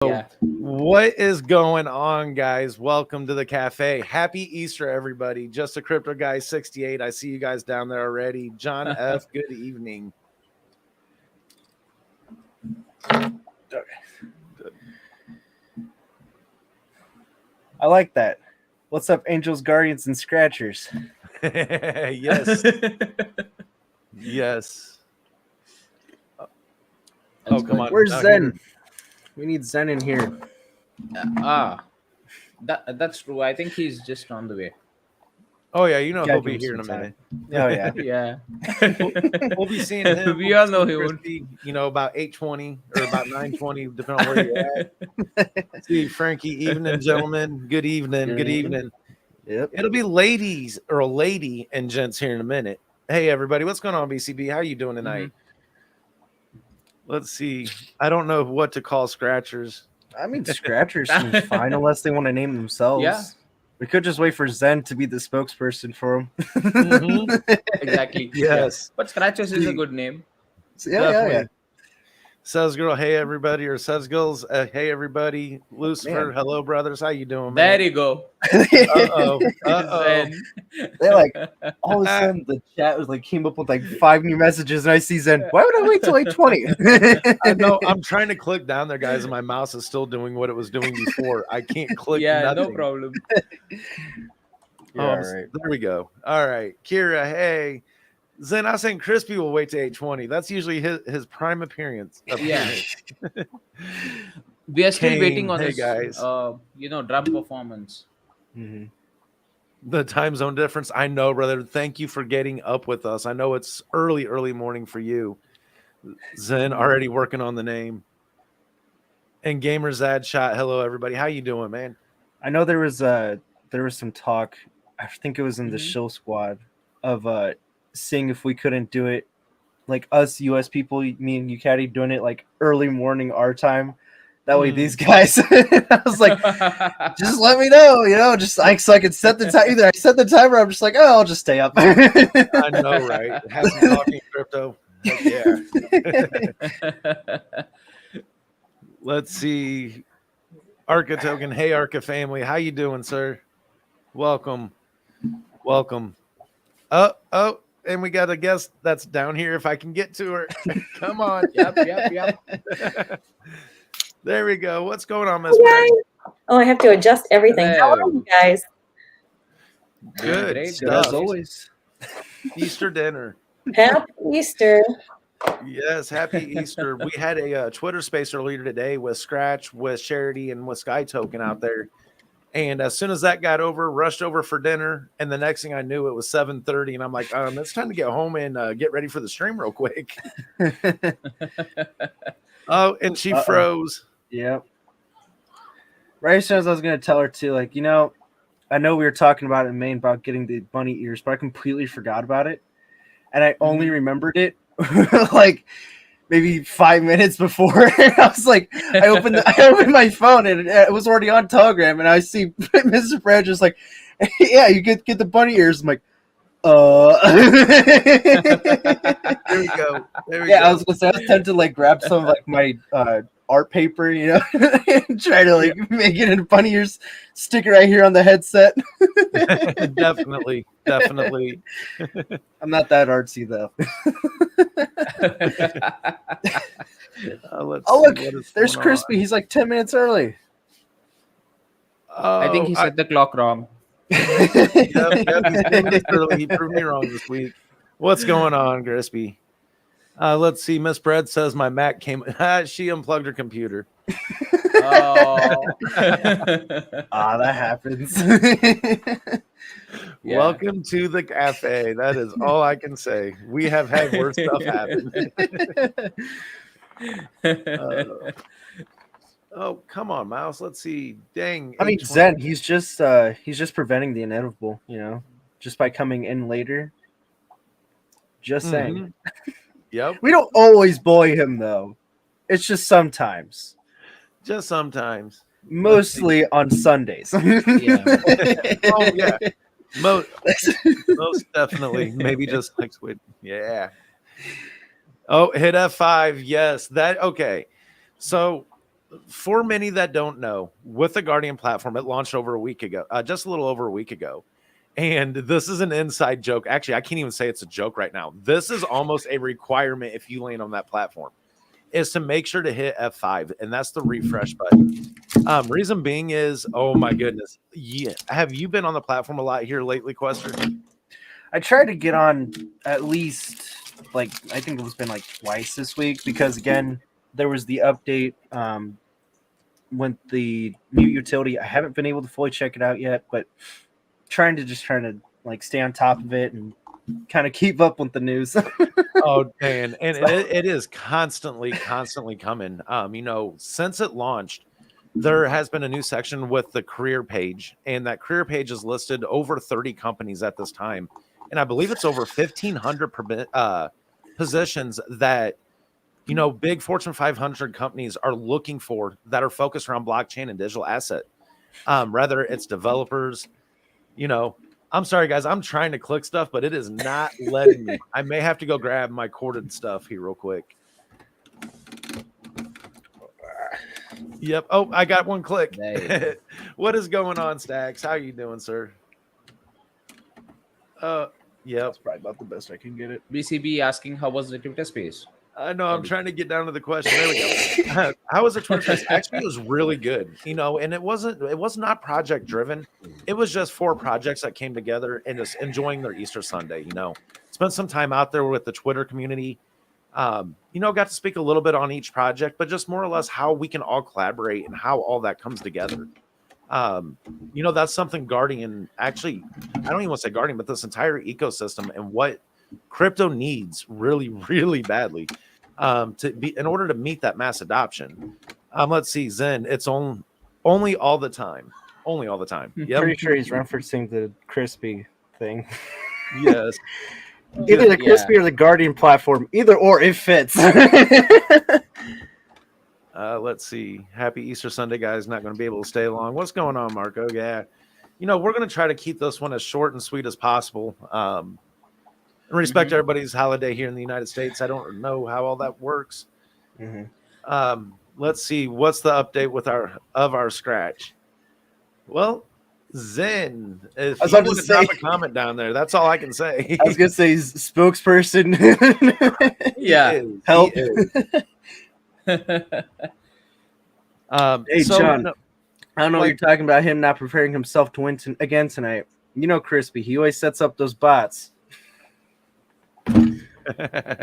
Yeah. What is going on, guys? Welcome to the cafe. Happy Easter, everybody. Just a Crypto Guy 68. I see you guys down there already. John F., good evening. Okay. I like that. What's up, Angels, Guardians, and Scratchers? Yes. Yes. That's come good. on. Where's Not Zen? here. We need Zen in here. That's true. I think he's just on the way. Oh, yeah. You know Gotta he'll give be him here in a some minute. Oh, yeah. Yeah. We'll be seeing him. We all know he won't. Crispy, about 8:20 or about 9:20, depending on where you're at. See, Frankie, evening, gentlemen. Good evening. Good evening. Yep. It'll be ladies or a lady and gents here in a minute. Hey, everybody. What's going on, BCB? How are you doing tonight? Let's see. I don't know what to call Scratchers. I mean, Scratchers seems fine unless they want to name themselves. Yeah. We could just wait for Zen to be the spokesperson for them. Exactly. Yes. Yeah. But Scratchers is a good name. Yeah. Says girl, hey everybody, or says girls, hey everybody. Lucifer, Man. hello brothers, how you doing, There man? you go. Uh-oh. Zen. They like all of a sudden the chat was like came up with like 5 new messages, and I see Zen. Why would I wait till 8:20? I know. I'm trying to click down there, guys, and my mouse is still doing what it was doing before. I can't click. Yeah, nothing. no problem. All right. There we go. All right, Kira. Hey, Zen. I was saying Crispy will wait to 8:20. That's usually his prime appearance. Yeah. We are still Kane, waiting on hey, this, guys. drum performance. Mm-hmm. The time zone difference. I know, brother. Thank you for getting up with us. I know it's early morning for you. Zen already working on the name. And Gamers Ad Shot. Hello, everybody. How you doing, man? I know there was some talk. I think it was in the Shill Squad of seeing if we couldn't do it, like us US people, me and you, Caddy, doing it like early morning our time. That way, these guys. I was like, just let me know, just like so I could set the time. Either I set the timer, I'm just like, oh, I'll just stay up. I know, right? Have some talking crypto. Heck yeah. Let's see. Archa token. Hey, Archa family. How you doing, sir? Welcome. Oh, and we got a guest that's down here if I can get to her. Come on. Yep. There we go. What's going on, Miss? Oh, I have to adjust everything. How are you guys? Good Great. stuff. As always. Easter dinner. Happy Easter. Yes, happy Easter. We had a Twitter space earlier today with Scratch, with Charity, and with Sky Token out there. And as soon as that got over, rushed over for dinner. And the next thing I knew, it was 7:30. And I'm like, it's time to get home and get ready for the stream real quick. Oh, and she froze. Yep. Right as soon as I was going to tell her to, like, I know we were talking about it in Maine about getting the bunny ears, but I completely forgot about it. And I only remembered it like maybe 5 minutes before. I was like, I opened my phone and it was already on Telegram, and I see Mr. Brad just like, yeah, you get the bunny ears. I'm like, There we go. Yeah, I was gonna say I was tempted to like grab some of like my art paper, and try to like make it in a bunny ears, stick it right here on the headset. Definitely. I'm not that artsy though. Look, there's Crispy. He's like 10 minutes early. I think he set the clock wrong. Yep, he's 10 minutes early. He proved me wrong this week. What's going on, Crispy? Let's see. Miss Brad says my Mac came. She unplugged her computer. Oh. That happens. Yeah. Welcome to the cafe. That is all I can say. We have had worse stuff happen. Oh, come on, Mouse. Let's see. Dang. I mean, Zen, he's just preventing the inevitable, just by coming in later. Just saying. Yep. We don't always bully him though. It's just sometimes. Just sometimes. Mostly on Sundays. Yeah. Oh yeah. Most definitely. Maybe just next week. Yeah. Oh, hit F5. Yes. Okay. So for many that don't know, with the Guardian platform, it launched over a week ago, just a little over a week ago. And this is an inside joke. Actually, I can't even say it's a joke right now. This is almost a requirement if you land on that platform, is to make sure to hit F5, and that's the refresh button. Reason being is, oh my goodness, yeah. Have you been on the platform a lot here lately, Quester? I tried to get on at least, like, I think it's been like twice this week, because again, there was the update with the new utility. I haven't been able to fully check it out yet, but trying to like stay on top of it and kind of keep up with the news. Oh, man. And it is constantly coming. Since it launched, there has been a new section with the career page, and that career page is listed over 30 companies at this time. And I believe it's over 1,500 positions that, big Fortune 500 companies are looking for that are focused around blockchain and digital asset. Rather it's developers, I'm sorry, guys. I'm trying to click stuff, but it is not letting me. I may have to go grab my corded stuff here real quick. Yep. Oh, I got one click. What is going on, Stacks? How you doing, sir? Yep. That's probably about the best I can get it. BCB asking how was the Twitter space? I know. I'm trying to get down to the question. There we go. How was the Twitter space? Actually, it was really good. And it was not project driven. It was just 4 projects that came together and just enjoying their Easter Sunday. Spent some time out there with the Twitter community. Got to speak a little bit on each project, but just more or less how we can all collaborate and how all that comes together. That's something Guardian, actually, I don't even want to say Guardian, but this entire ecosystem and what crypto needs really, really badly to be in order to meet that mass adoption. Let's see, Zen, it's only all the time. Only all the time. Yep. Pretty sure he's referencing the Crispy thing. Yes. Either the Crispy or the Guardian platform. Either or, it fits. Let's see. Happy Easter Sunday, guys. Not going to be able to stay long. What's going on, Marco? Yeah. We're going to try to keep this one as short and sweet as possible. And respect everybody's holiday here in the United States. I don't know how all that works. Let's see. What's the update with our scratch? Well, Zen, if you want to drop a comment down there, that's all I can say. I was going to say spokesperson. Yeah. Help. Hey, so, John, I don't know what you're talking about, him not preparing himself to win again tonight. Crispy, he always sets up those bots.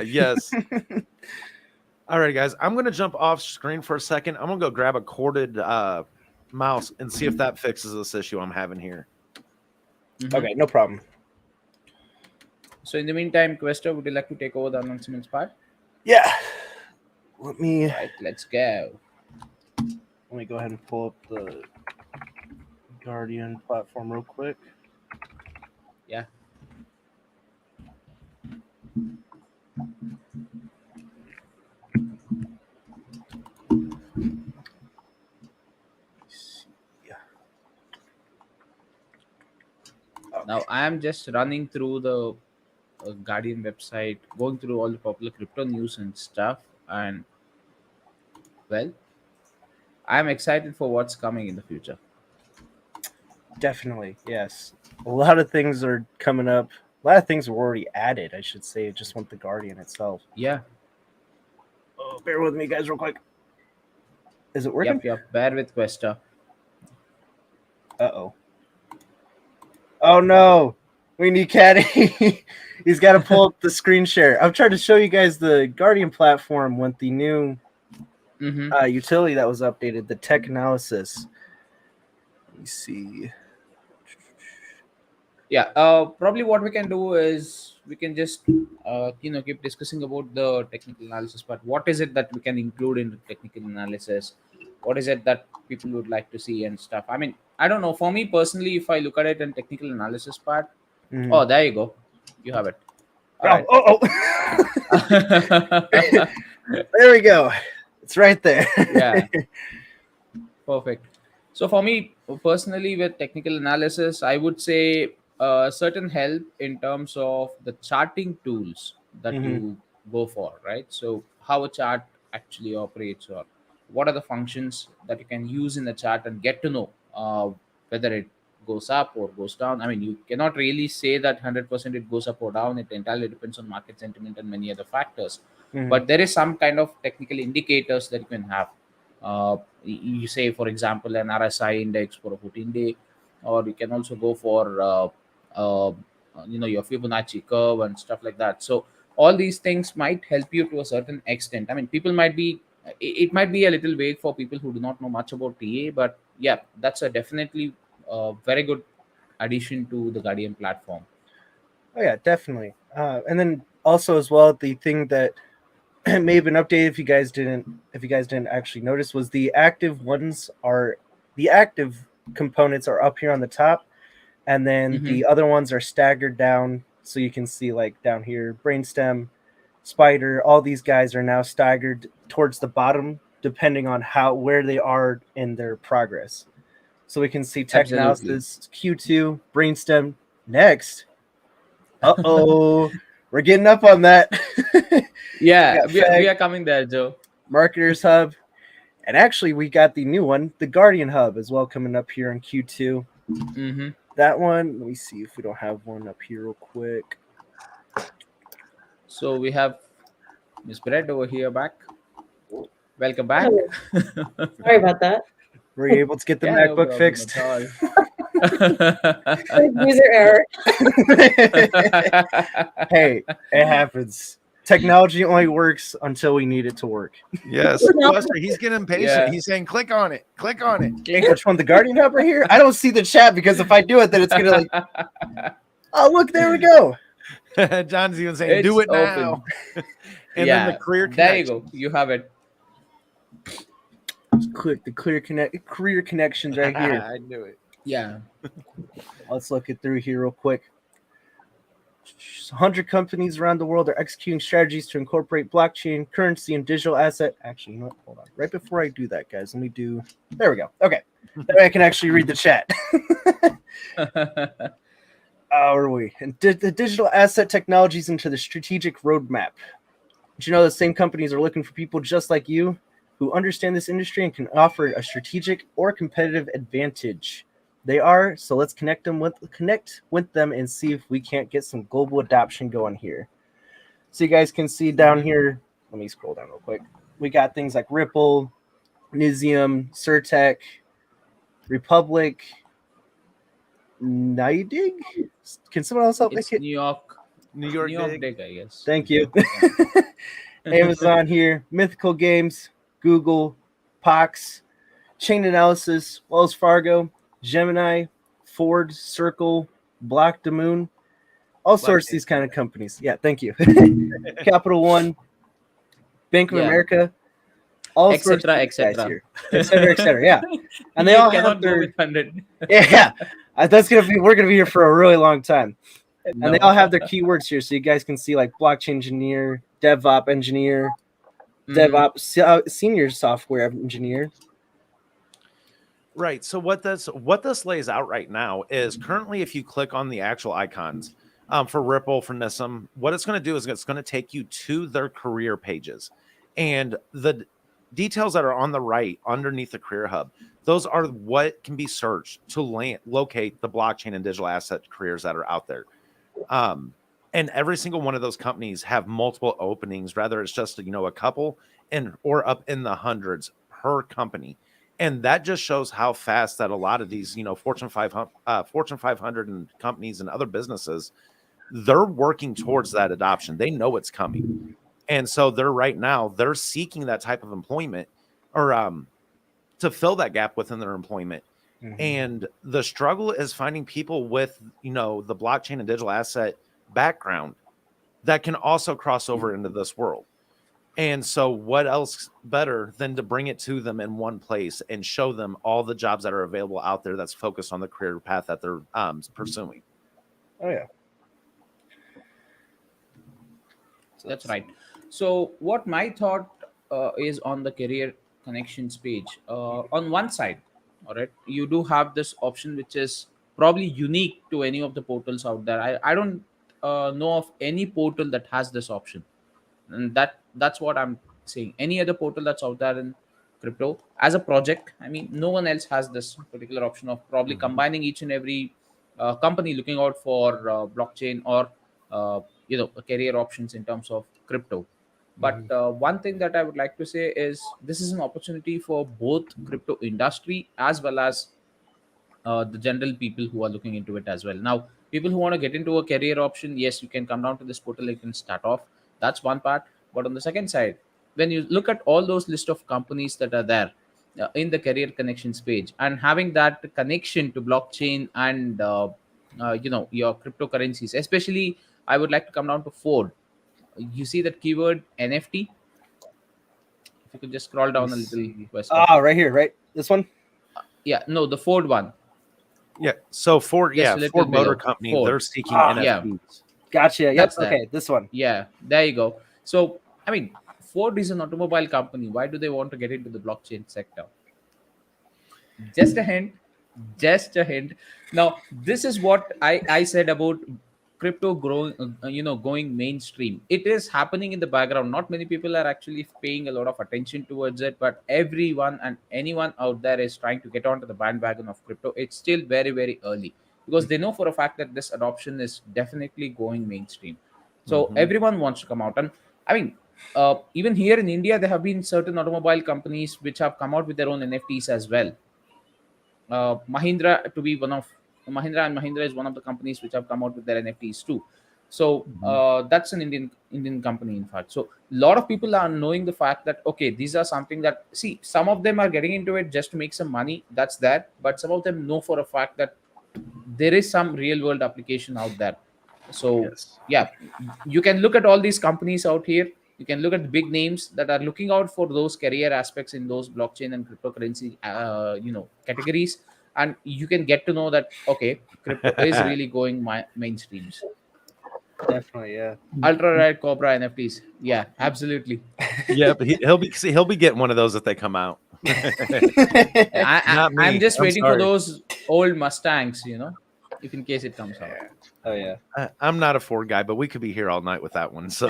Yes. All right, guys, I'm going to jump off screen for a second. I'm going to go grab a corded mouse and see if that fixes this issue I'm having here. Okay, no problem. So in the meantime, Quester, would you like to take over the announcements part? Yeah. Let me let's go. Let me go ahead and pull up the Guardian platform real quick. Yeah. Now I am just running through the Guardian website, going through all the popular crypto news and stuff, and well, I am excited for what's coming in the future. Definitely, yes. A lot of things are coming up. A lot of things were already added, I should say. Just want the Guardian itself. Yeah. Oh, bear with me, guys, real quick. Is it working? Yep. Bear with Quester. Uh-oh. Oh, no. We need Caddy. He's got to pull up the screen share. I'm trying to show you guys the Guardian platform with the new utility that was updated, the tech analysis. Let me see. Yeah, probably what we can do is we can just keep discussing about the technical analysis part. What is it that we can include in the technical analysis? What is it that people would like to see and stuff? I mean, I don't know. For me personally, if I look at it in technical analysis part, oh, there you go. You have it. All right. There we go. It's right there. Yeah. Perfect. So for me personally, with technical analysis, I would say certain help in terms of the charting tools that you go for, right? So how a chart actually operates, or what are the functions that you can use in the chart and get to know whether it goes up or goes down. I mean, you cannot really say that 100% it goes up or down. It entirely depends on market sentiment and many other factors. Mhm. But there is some kind of technical indicators that you can have. You say, for example, an RSI index for a 14-day, or you can also go for uh, your Fibonacci curve and stuff like that. So all these things might help you to a certain extent. I mean, people might be it might be a little vague for people who do not know much about TA, but yeah, that's a definitely very good addition to the Guardian platform. Oh yeah, definitely. And then also as well, the thing that may have been updated if you guys didn't actually notice was the active components are up here on the top, and then Hmm. the other ones are staggered down, so you can see like down here, Brainstem, Spider, all these guys are now staggered towards the bottom depending on where they are in their progress. So we can see tech Absolutely. analysis Q2, Brainstem next. Uh-oh, we're getting up on that. We Yeah, got we Fag, are coming there, Joe. Marketers Hub, and actually we got the new one, the Guardian Hub, as well, coming up here in Q2. Hmm. That one, let me see if we don't have one up here real quick. So we have Miss Brett over here back. Welcome back. Oh, sorry about that. Were you able to get the Yeah, no MacBook problem fixed? at all. User error. Hey, it happens. Technology only works until we need it to work. Yes, No. Buster, he's getting impatient. Yeah. He's saying, "Click on it, click on it." Which one, the Guardian Hub right here? I don't see the chat because if I do it, then it's gonna like, oh look, there we go. John's even saying, "Do It's it now." open. And Yeah, then the career there you connection. go. You have it. Click the career connections right here. I knew it. Yeah. Let's look it through here real quick. 100 companies around the world are executing strategies to incorporate blockchain, currency, and digital asset. Actually, you know what? Hold on. Right before I do that, guys, let me do. There we go. Okay. That way I can actually read the chat. Where are we? And the digital asset technologies into the strategic roadmap. But you know, the same companies are looking for people just like you who understand this industry and can offer a strategic or competitive advantage. They are, so let's connect with them and see if we can't get some global adoption going here. So you guys can see down here. Let me scroll down real quick. We got things like Ripple, Nisium, Surtec, Republic, Nidig. Can someone else help It's make it? New York. New York, New York dig. Dig, I guess. Thank you. Amazon here, Mythical Games, Google, Pox, Chain Analysis, Wells Fargo, Gemini, Ford, Circle, Block the Moon, all sorts of these kind of companies. Yeah, thank you. Capital One, Bank of Yeah. America, all sorts of Etc. these guys etc. here, etc., etc. Yeah, and they You all cannot have go their with 100. yeah. We're gonna be here for a really long time. And they No. all have their keywords here, so you guys can see like blockchain engineer, DevOps engineer, DevOps senior software engineer. Right. So what this lays out right now is currently, if you click on the actual icons for Ripple, for Nism, what it's going to do is it's going to take you to their career pages, and the details that are on the right underneath the career hub, those are what can be searched to locate the blockchain and digital asset careers that are out there. And every single one of those companies have multiple openings, rather it's just a couple or up in the hundreds per company. And that just shows how fast that a lot of these, Fortune 500 and companies and other businesses, they're working towards that adoption. They know it's coming. And so they're seeking that type of employment or to fill that gap within their employment. Mm-hmm. And the struggle is finding people with, the blockchain and digital asset background that can also cross over into this world. And so what else better than to bring it to them in one place and show them all the jobs that are available out there that's focused on the career path that they're pursuing. Oh yeah. That's right. So what my thought is on the career connections page. On one side, all right, you do have this option which is probably unique to any of the portals out there. I don't know of any portal that has this option, and that's what I'm saying. Any other portal that's out there in crypto as a project. I mean, no one else has this particular option of probably combining each and every company looking out for blockchain or career options in terms of crypto. But one thing that I would like to say is this is an opportunity for both crypto industry as well as the general people who are looking into it as well. Now, people who want to get into a career option, yes, you can come down to this portal, you can start off. That's one part. But on the second side, when you look at all those list of companies that are there in the career connections page, and having that connection to blockchain and your cryptocurrencies, especially, I would like to come down to Ford. You see that keyword NFT. If you could just scroll down a little, Wesker. Right here, right? This one? Yeah, no, the Ford one. Yeah. So Ford, Just a little Ford Motor below. Company, Ford. they're seeking Yeah. NFTs. Gotcha. Yep. That's that. Okay, this one. Yeah, there you go. So, I mean, Ford is an automobile company. Why do they want to get into the blockchain sector? Just a hint. Just a hint. Now, this is what I said about crypto growing, going mainstream. It is happening in the background. Not many people are actually paying a lot of attention towards it, but everyone and anyone out there is trying to get onto the bandwagon of crypto. It's still very, very early because they know for a fact that this adoption is definitely going mainstream. So everyone wants to come out. And I mean, even here in India, there have been certain automobile companies which have come out with their own NFTs as well. Mahindra to be one of Mahindra and Mahindra is one of the companies which have come out with their NFTs too. So that's an Indian company, in fact. So a lot of people are knowing the fact that okay, these are something that see some of them are getting into it just to make some money. That's that, but some of them know for a fact that there is some real world application out there. So Yes. yeah, you can look at all these companies out here. You can look at the big names that are looking out for those career aspects in those blockchain and cryptocurrency categories, and you can get to know that okay, crypto is really going mainstreams. Definitely, yeah. Ultra rare Cobra NFTs, yeah, absolutely. Yeah, but he'll be getting one of those if they come out. Not me. I'm just I'm waiting sorry. for those old Mustangs, if in case it comes out. Oh yeah. I'm not a Ford guy, but we could be here all night with that one. So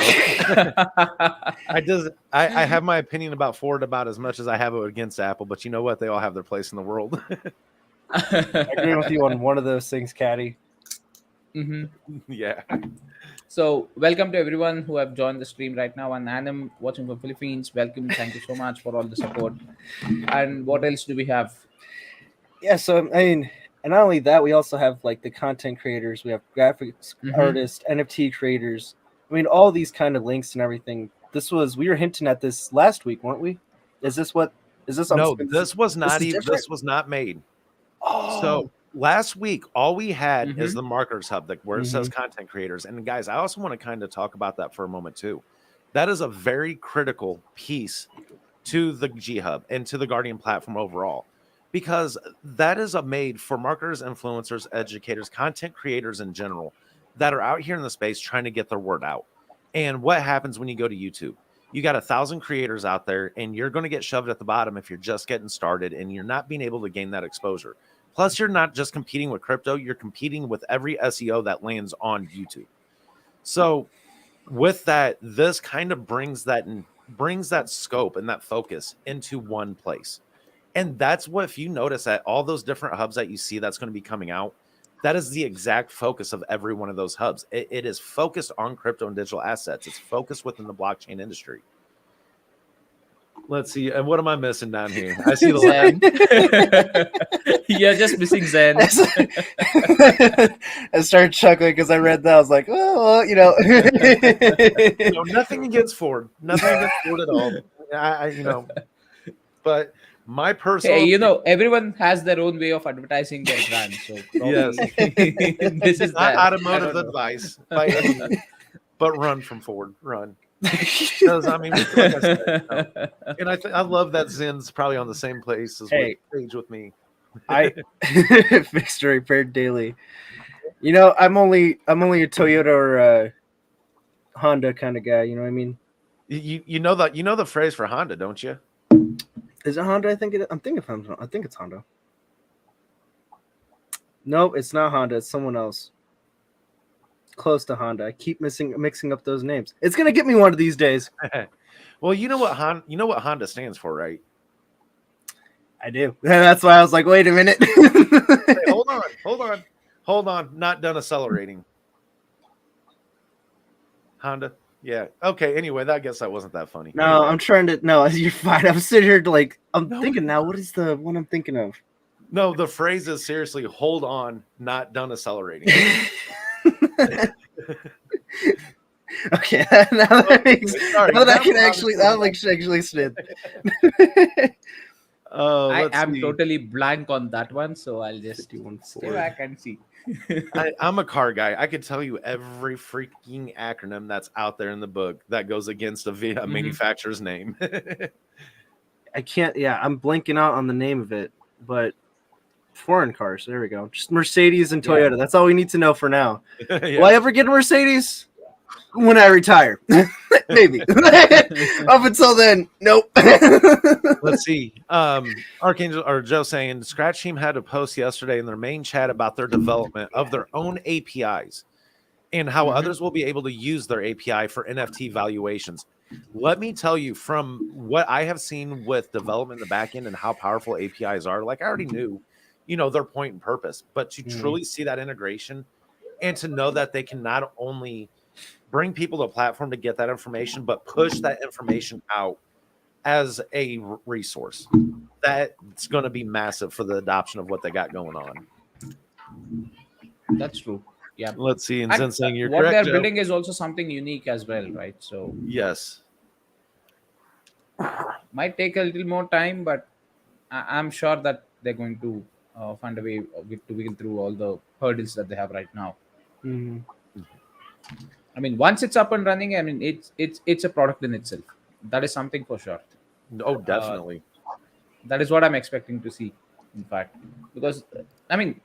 I have my opinion about Ford about as much as I have it against Apple, but you know what? They all have their place in the world. I agree with you on one of those things, Caddy. Yeah. So welcome to everyone who have joined the stream right now, and Anam watching from Philippines. Welcome, thank you so much for all the support. And what else do we have? Yeah, so I mean, and not only that, we also have like the content creators, we have graphics artists, NFT creators. I mean, all these kind of links and everything. We were hinting at this last week, weren't we? Is this No, this was not even. different? This was not made. Oh, So last week, all we had is the marketers hub, where it says content creators. And guys, I also want to kind of talk about that for a moment too. That is a very critical piece to the G Hub and to the Guardian platform overall, because that is made for marketers, influencers, educators, content creators in general that are out here in the space trying to get their word out. And what happens when you go to YouTube? You got 1,000 creators out there, and you're going to get shoved at the bottom if you're just getting started and you're not being able to gain that exposure. Plus, you're not just competing with crypto, you're competing with every SEO that lands on YouTube. So with that, this kind of brings that scope and that focus into one place. And that's what, if you notice at all those different hubs that you see that's going to be coming out, that is the exact focus of every one of those hubs. It is focused on crypto and digital assets. It's focused within the blockchain industry. Let's see. And what am I missing down here? I see the Zen. You're just missing Zen. I started chuckling because I read that. I was like, oh, nothing against Ford. Nothing against Ford at all. But my personal. Hey, everyone has their own way of advertising their brand. So yes, this is not that. automotive advice, but run from Ford. Run. Because I mean, like I said, and I love that Zen's probably on the same place as page with me. I fixed or repaired daily. I'm only a Toyota or a Honda kind of guy. You know what I mean? You know the phrase for Honda, don't you? Is it Honda? I think it's Honda. Nope, it's not Honda. It's someone else. Close to Honda. I keep mixing up those names. It's gonna get me one of these days. Well, you know what Honda stands for, right? I do. That's why I was like, wait a minute. Hey, hold on. Not done accelerating. Honda. Yeah. Okay. Anyway, I guess that wasn't that funny. No, Anyway. I'm trying to. No, you're fine. I'm sitting here like I'm No. thinking now. What is the one I'm thinking of? No, the phrase is seriously, hold on, not done accelerating. Okay, now that makes Sorry, now that I that can one actually that makes actually sense. I am see. totally blank on that one, so I'll just 51 stay back and see. I'm a car guy. I could tell you every freaking acronym that's out there in the book that goes against a manufacturer's name. I can't. Yeah, I'm blanking out on the name of it, but foreign cars. There we go. Just Mercedes and Toyota. Yeah. That's all we need to know for now. Yeah. Will I ever get a Mercedes? When I retire, maybe. Up until then, nope. Let's see. Archangel or Joe saying Scratch Team had a post yesterday in their main chat about their development of their own APIs and how others will be able to use their API for NFT valuations. Let me tell you, from what I have seen with development in the back end and how powerful APIs are, like I already knew, their point and purpose, but to truly see that integration and to know that they can not only bring people to a platform to get that information, but push that information out as a resource, that's going to be massive for the adoption of what they got going on. That's true. Yeah. Let's see. And And Zen saying you're what correct, they're Joe. building is also something unique as well, right? So Yes. might take a little more time, but I'm sure that they're going to find a way to wiggle through all the hurdles that they have right now. Mhm. I mean, once it's up and running, I mean, it's a product in itself. That is something for sure. Oh, definitely. That is what I'm expecting to see, in fact, because I mean,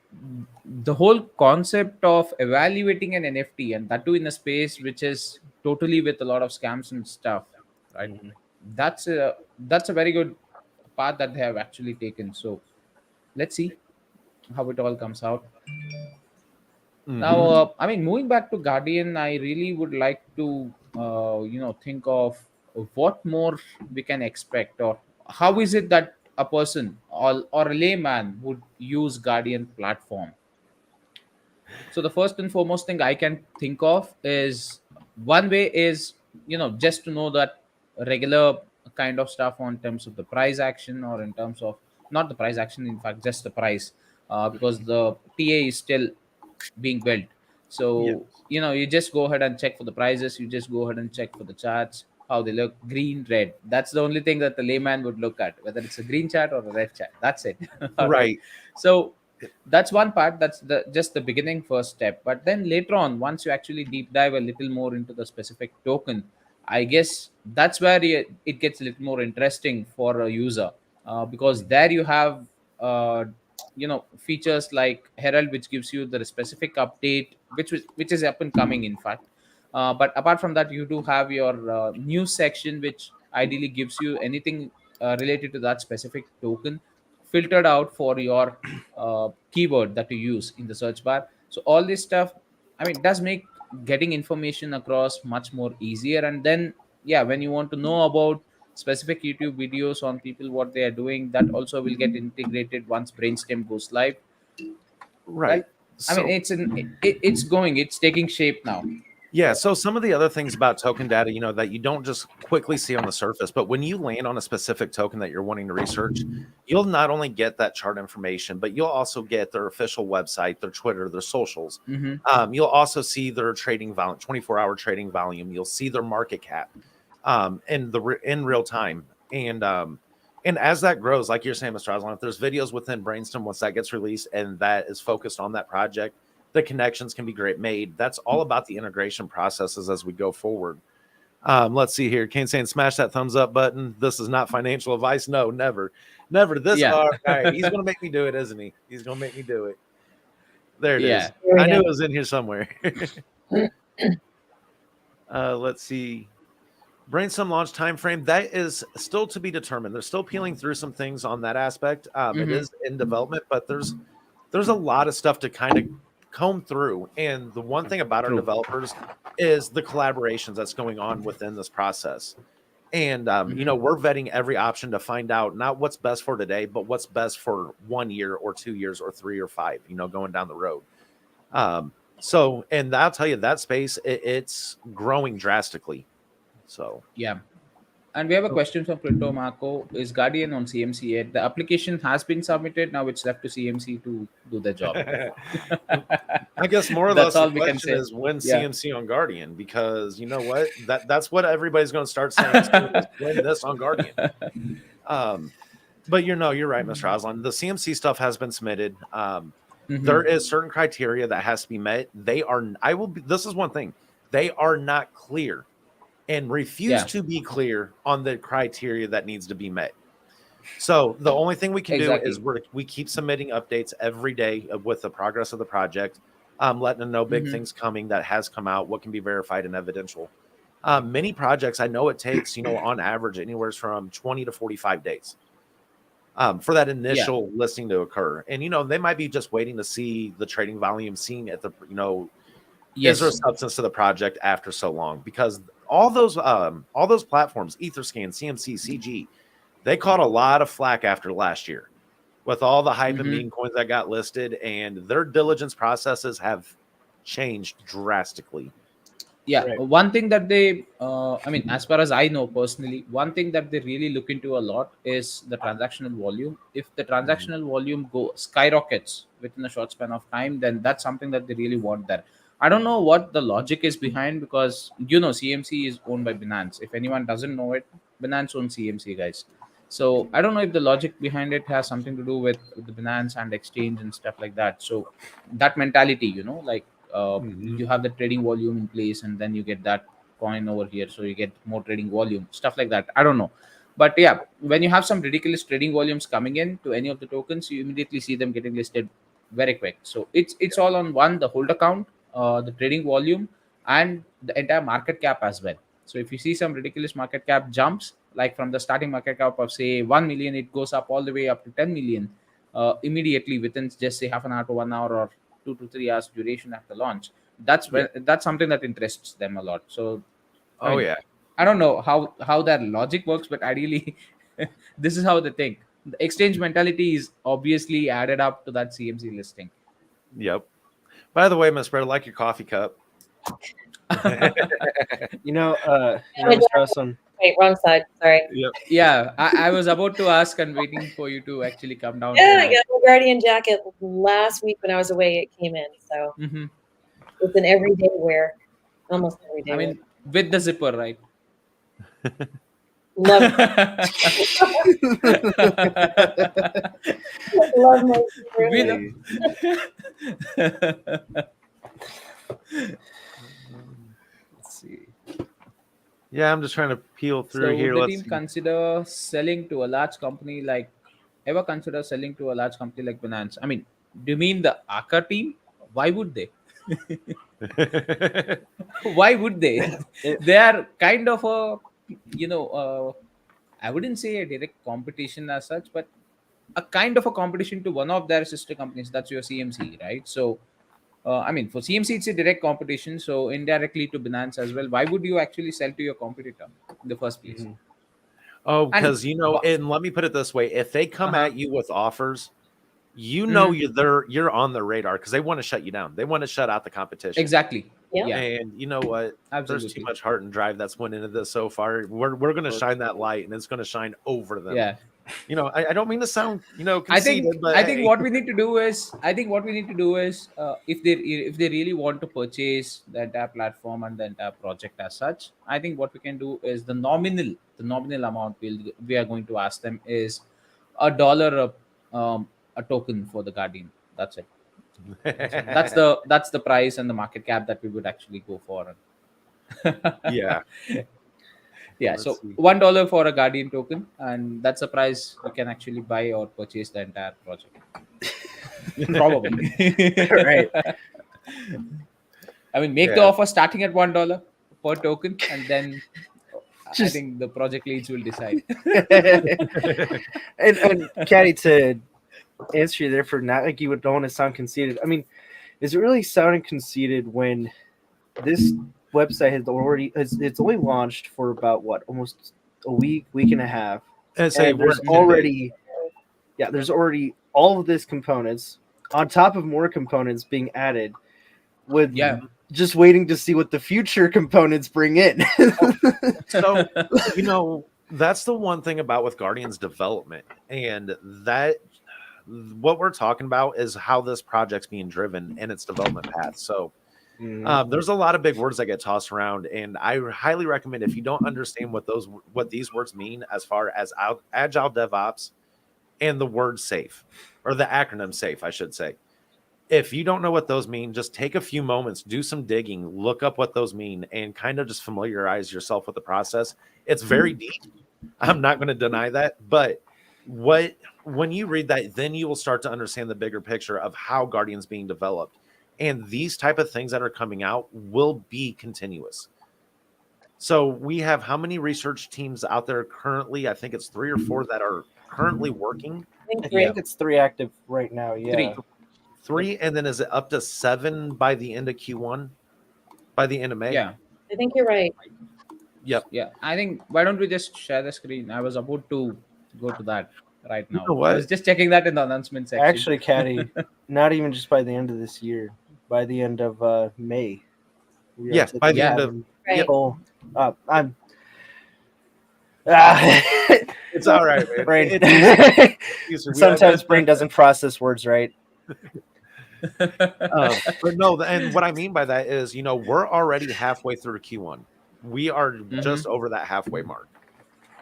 the whole concept of evaluating an NFT and that too in a space which is totally with a lot of scams and stuff, right? That's a very good path that they have actually taken. So let's see how it all comes out. Now, I mean, moving back to Guardian, I really would like to, think of what more we can expect, or how is it that a person or a layman would use Guardian platform. So the first and foremost thing I can think of is one way is just to know that regular kind of stuff on terms of the price action, or in terms of not the price action, in fact just the price, because the TA is still being built. Yes. So you just go ahead and check for the prices, you just go ahead and check for the charts, how they look, green, red. That's the only thing that the layman would look at, whether it's a green chart or a red chart. That's it. All Right. So that's one part, that's the just the beginning first step. But then later on, once you actually deep dive a little more into the specific token, I guess that's where it gets a little more interesting for a user, because there you have features like Herald, which gives you the specific update, which is up and coming, in fact. But apart from that, you do have your news section, which ideally gives you anything related to that specific token, filtered out for your keyword that you use in the search bar. So all this stuff, I mean, does make getting information across much more easier. And then, yeah, when you want to know about specific YouTube videos on people what they are doing, that also will get integrated once Brainstorm goes live. Right. Well, I mean, it's taking shape now. Yeah, so some of the other things about token data, that you don't just quickly see on the surface, but when you land on a specific token that you're wanting to research, you'll not only get that chart information, but you'll also get their official website, their Twitter, their socials. You'll also see their trading volume, 24-hour trading volume. You'll see their market cap in real time. And as that grows, like you're saying, Mr. Aslan, if there's videos within Brainstorm, once that gets released and that is focused on that project, the connections can be great made. That's all about the integration processes as we go forward. Let's see here. Kane saying, smash that thumbs up button. This is not financial advice. No, never. This. Yeah. All right. He's going to make me do it, isn't he? He's going to make me do it. There it is. Yeah. There we I knew go. it was in here somewhere. Let's see. Brainstorm launch time frame, that is still to be determined. They're still peeling through some things on that aspect. It is in development, but there's a lot of stuff to kind of comb through. And the one thing about our True. developers is the collaborations that's going on within this process. And we're vetting every option to find out not what's best for today, but what's best for 1 year or 2 years or 3 or 5, going down the road. So, and I'll tell you that space, it's growing drastically. So Yeah. And we have a question from Printo Marco. Is Guardian on CMC yet? The application has been submitted. Now it's left to CMC to do the job. I guess more or That's less all the we can question say. is when Yeah. CMC on Guardian, because you know what, that's what everybody's going to start saying soon, is when this on Guardian. But you're right, Mr. Aslan. The CMC stuff has been submitted. There is certain criteria that has to be met. This is one thing. They are not clear and refuse to be clear on the criteria that needs to be met. So the only thing we can do is we keep submitting updates every day with the progress of the project, letting them know big things coming that has come out, what can be verified and evidential. Many projects, I know it takes, on average, anywhere from 20 to 45 days for that initial listing to occur. And, they might be just waiting to see the trading volume, seeing at the, is there substance to the project after so long? Because all those platforms, Etherscan, CMC, CG, they caught a lot of flack after last year with all the hype and meme coins that got listed, and their diligence processes have changed drastically. Yeah. Right. One thing that they, as far as I know personally, one thing that they really look into a lot is the transactional volume. If the transactional volume skyrockets within a short span of time, then that's something that they really want there. I don't know what the logic is behind, because CMC is owned by Binance. If anyone doesn't know it, Binance owns CMC, guys. So I don't know if the logic behind it has something to do with the Binance and exchange and stuff like that. So that mentality, you have the trading volume in place, and then you get that coin over here, so you get more trading volume, stuff like that. I don't know, but yeah, when you have some ridiculous trading volumes coming in to any of the tokens, you immediately see them getting listed very quick. So it's all on one, the hold account, the trading volume, and the entire market cap as well. So if you see some ridiculous market cap jumps, like from the starting market cap of say 1 million, it goes up all the way up to 10 million immediately within just say half an hour to 1 hour, or 2 to 3 hours duration after launch. That's something that interests them a lot. So I don't know how that logic works, but ideally this is how they think. The exchange mentality is obviously added up to that CMC listing. Yep. By the way, Miss Brett, I like your coffee cup. Mr. Aslan, Wait, wrong side. Sorry. Yep. Yeah, I was about to ask and waiting for you to actually come down. Yeah, I got my Guardian jacket last week when I was away. It came in, so it's an everyday wear, almost everyday. I mean, with the zipper, right? Love, love my We zipper. know. Let's see. Yeah, I'm just trying to peel through So here. would the Let's team see. consider selling to a large company like ever consider selling to a large company like Binance? I mean, do you mean the Arca team? Why would they? Why would they? They are kind of a, I wouldn't say a direct competition as such, but a kind of a competition to one of their sister companies. That's your CMC, right? So, for CMC, it's a direct competition. So, indirectly to Binance as well. Why would you actually sell to your competitor in the first place? Oh, because and let me put it this way: if they come at you with offers, you're on the radar, because they want to shut you down. They want to shut out the competition. Exactly. Yeah. And you know what? Absolutely. There's too much heart and drive that's went into this so far. We're going to shine that light, and it's going to shine over them. Yeah. I don't mean to sound conceited, but I think what we need to do is if they really want to purchase the entire platform and the entire project as such, I think what we can do is the nominal amount we are going to ask them is $1 a token for the Guardian. That's it. That's the price and the market cap that we would actually go for. Yeah. Yeah, so $1 for a Guardian token, and that's the price you can actually buy or purchase the entire project. Probably. right. I mean, make the offer starting at $1 per token, and then I think the project leads will decide. and Caddy, to answer you there for not like you don't want to sound conceited. I mean, is it really sounding conceited when this website has it's only launched for about almost a week and a half, And say and we're there's at 10 days. already all of this components on top of more components being added, with Yeah. just waiting to see what the future components bring in. So, that's the one thing about with Guardian's development, and that what we're talking about is how this project's being driven and its development path. So, there's a lot of big words that get tossed around, and I highly recommend, if you don't understand what these words mean as far as agile DevOps and the word safe, or the acronym safe, I should say. If you don't know what those mean, just take a few moments, do some digging, look up what those mean, and kind of just familiarize yourself with the process. It's very deep. I'm not going to deny that, but when you read that, then you will start to understand the bigger picture of how Guardian's being developed. And these type of things that are coming out will be continuous. So we have how many research teams out there currently? I think it's 3 or 4 that are currently working. I think it's 3 active right now. Yeah. 3, and then is it up to 7 by the end of Q1? By the end of May? Yeah. I think you're right. Yep. Yeah. I think, why don't we just share the screen? I was about to go to that right now. You know what? I was just checking that in the announcement section. Actually, Caddy, not even just by the end of this year, by the end of May. We are Yeah, by the end of Right. full, I'm. it's all right, man. Brain. We Sometimes brain doesn't process words right. But no, and what I mean by that is, we're already halfway through Q1. We are just over that halfway mark.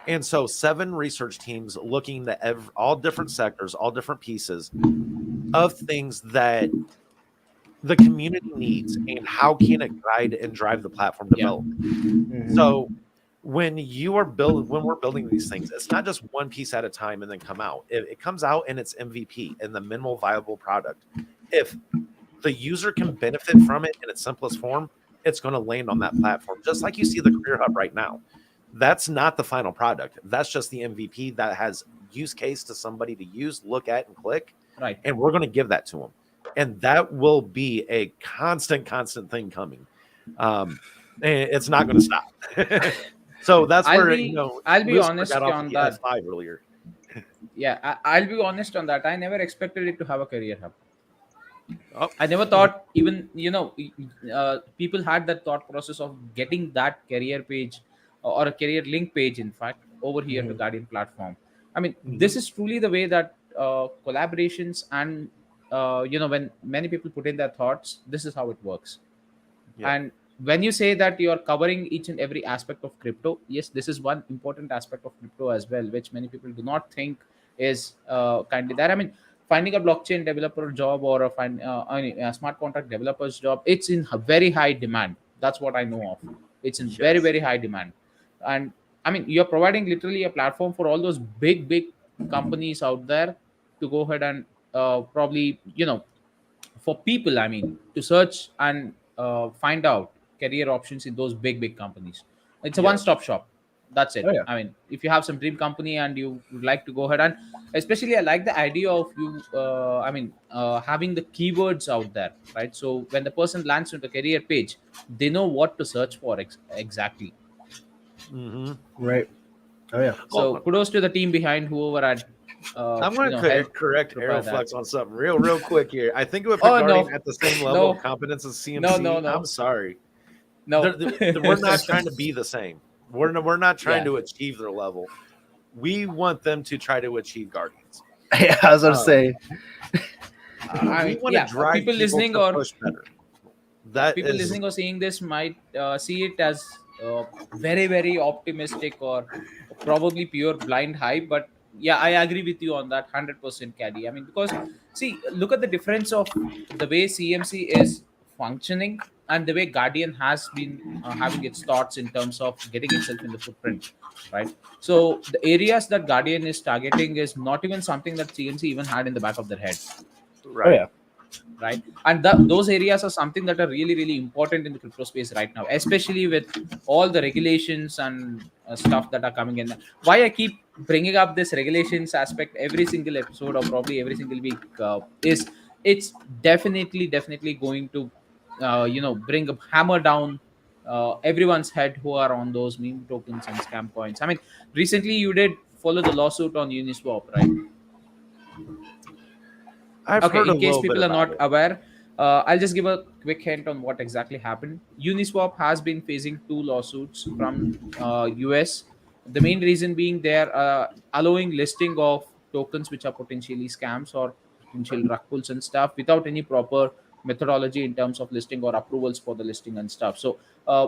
And so 7 research teams looking at all different sectors, all different pieces of things that the community needs, and how can it guide and drive the platform development. So when we're building these things, it's not just one piece at a time and then come out. It comes out in its MVP, in the minimal viable product. If the user can benefit from it in its simplest form, it's going to land on that platform. Just like you see the Career Hub right now. That's not the final product. That's just the MVP that has use case to somebody to use, look at, and click. Right. And we're going to give that to them. And that will be a constant thing coming. And it's not going to stop. So that's I'll where, I'll be Lucifer honest got off on the that. S5 earlier. Yeah, I'll be honest on that. I never expected it to have a career hub. Oh. I never thought even, people had that thought process of getting that career page or a career link page, in fact, over here to Guardian platform. I mean, this is truly the way that collaborations and, when many people put in their thoughts, this is how it works. Yeah. And when you say that you're covering each and every aspect of crypto, yes, this is one important aspect of crypto as well, which many people do not think is kindly there. I mean, finding a blockchain developer job or a smart contract developer's job, it's in very high demand. That's what I know of. It's in very, very high demand. And I mean, you're providing literally a platform for all those big companies out there to go ahead and probably, for people, I mean, to search and find out career options in those big companies. It's a one-stop shop. That's it. Oh, yeah. I mean, if you have some dream company and you would like to go ahead, and especially I like the idea of you having the keywords out there, right? So when the person lands on the career page, they know what to search for exactly. Right. Oh yeah. So kudos to the team behind whoever had I'm going to correct Aeroflex on something real quick here. I think if we're Guardian at the same level of competence as CMC, No. I'm sorry. No, we're not trying to be the same. We're not trying to achieve their level. We want them to try to achieve Guardians. Yeah, I was going to say. We want to drive people listening to or push better. People listening or seeing this might see it as very, very optimistic or probably pure blind hype, but yeah, I agree with you on that 100%, Caddy. I mean, because see, look at the difference of the way CMC is functioning and the way Guardian has been having its thoughts in terms of getting itself in the footprint, right? So the areas that Guardian is targeting is not even something that CMC even had in the back of their head. Right. Oh yeah. Right, and those areas are something that are really, really important in the crypto space right now, especially with all the regulations and stuff that are coming in. Why I keep bringing up this regulations aspect every single episode or probably every single week is it's definitely going to bring a hammer down everyone's head who are on those meme tokens and scam coins. I mean, recently you did follow the lawsuit on Uniswap, right? I've Okay, heard a in case little bit people are about not it. aware, I'll just give a quick hint on what exactly happened. Uniswap has been facing two lawsuits from US. The main reason being they're allowing listing of tokens which are potentially scams or potential rug pulls and stuff without any proper methodology in terms of listing or approvals for the listing and stuff. So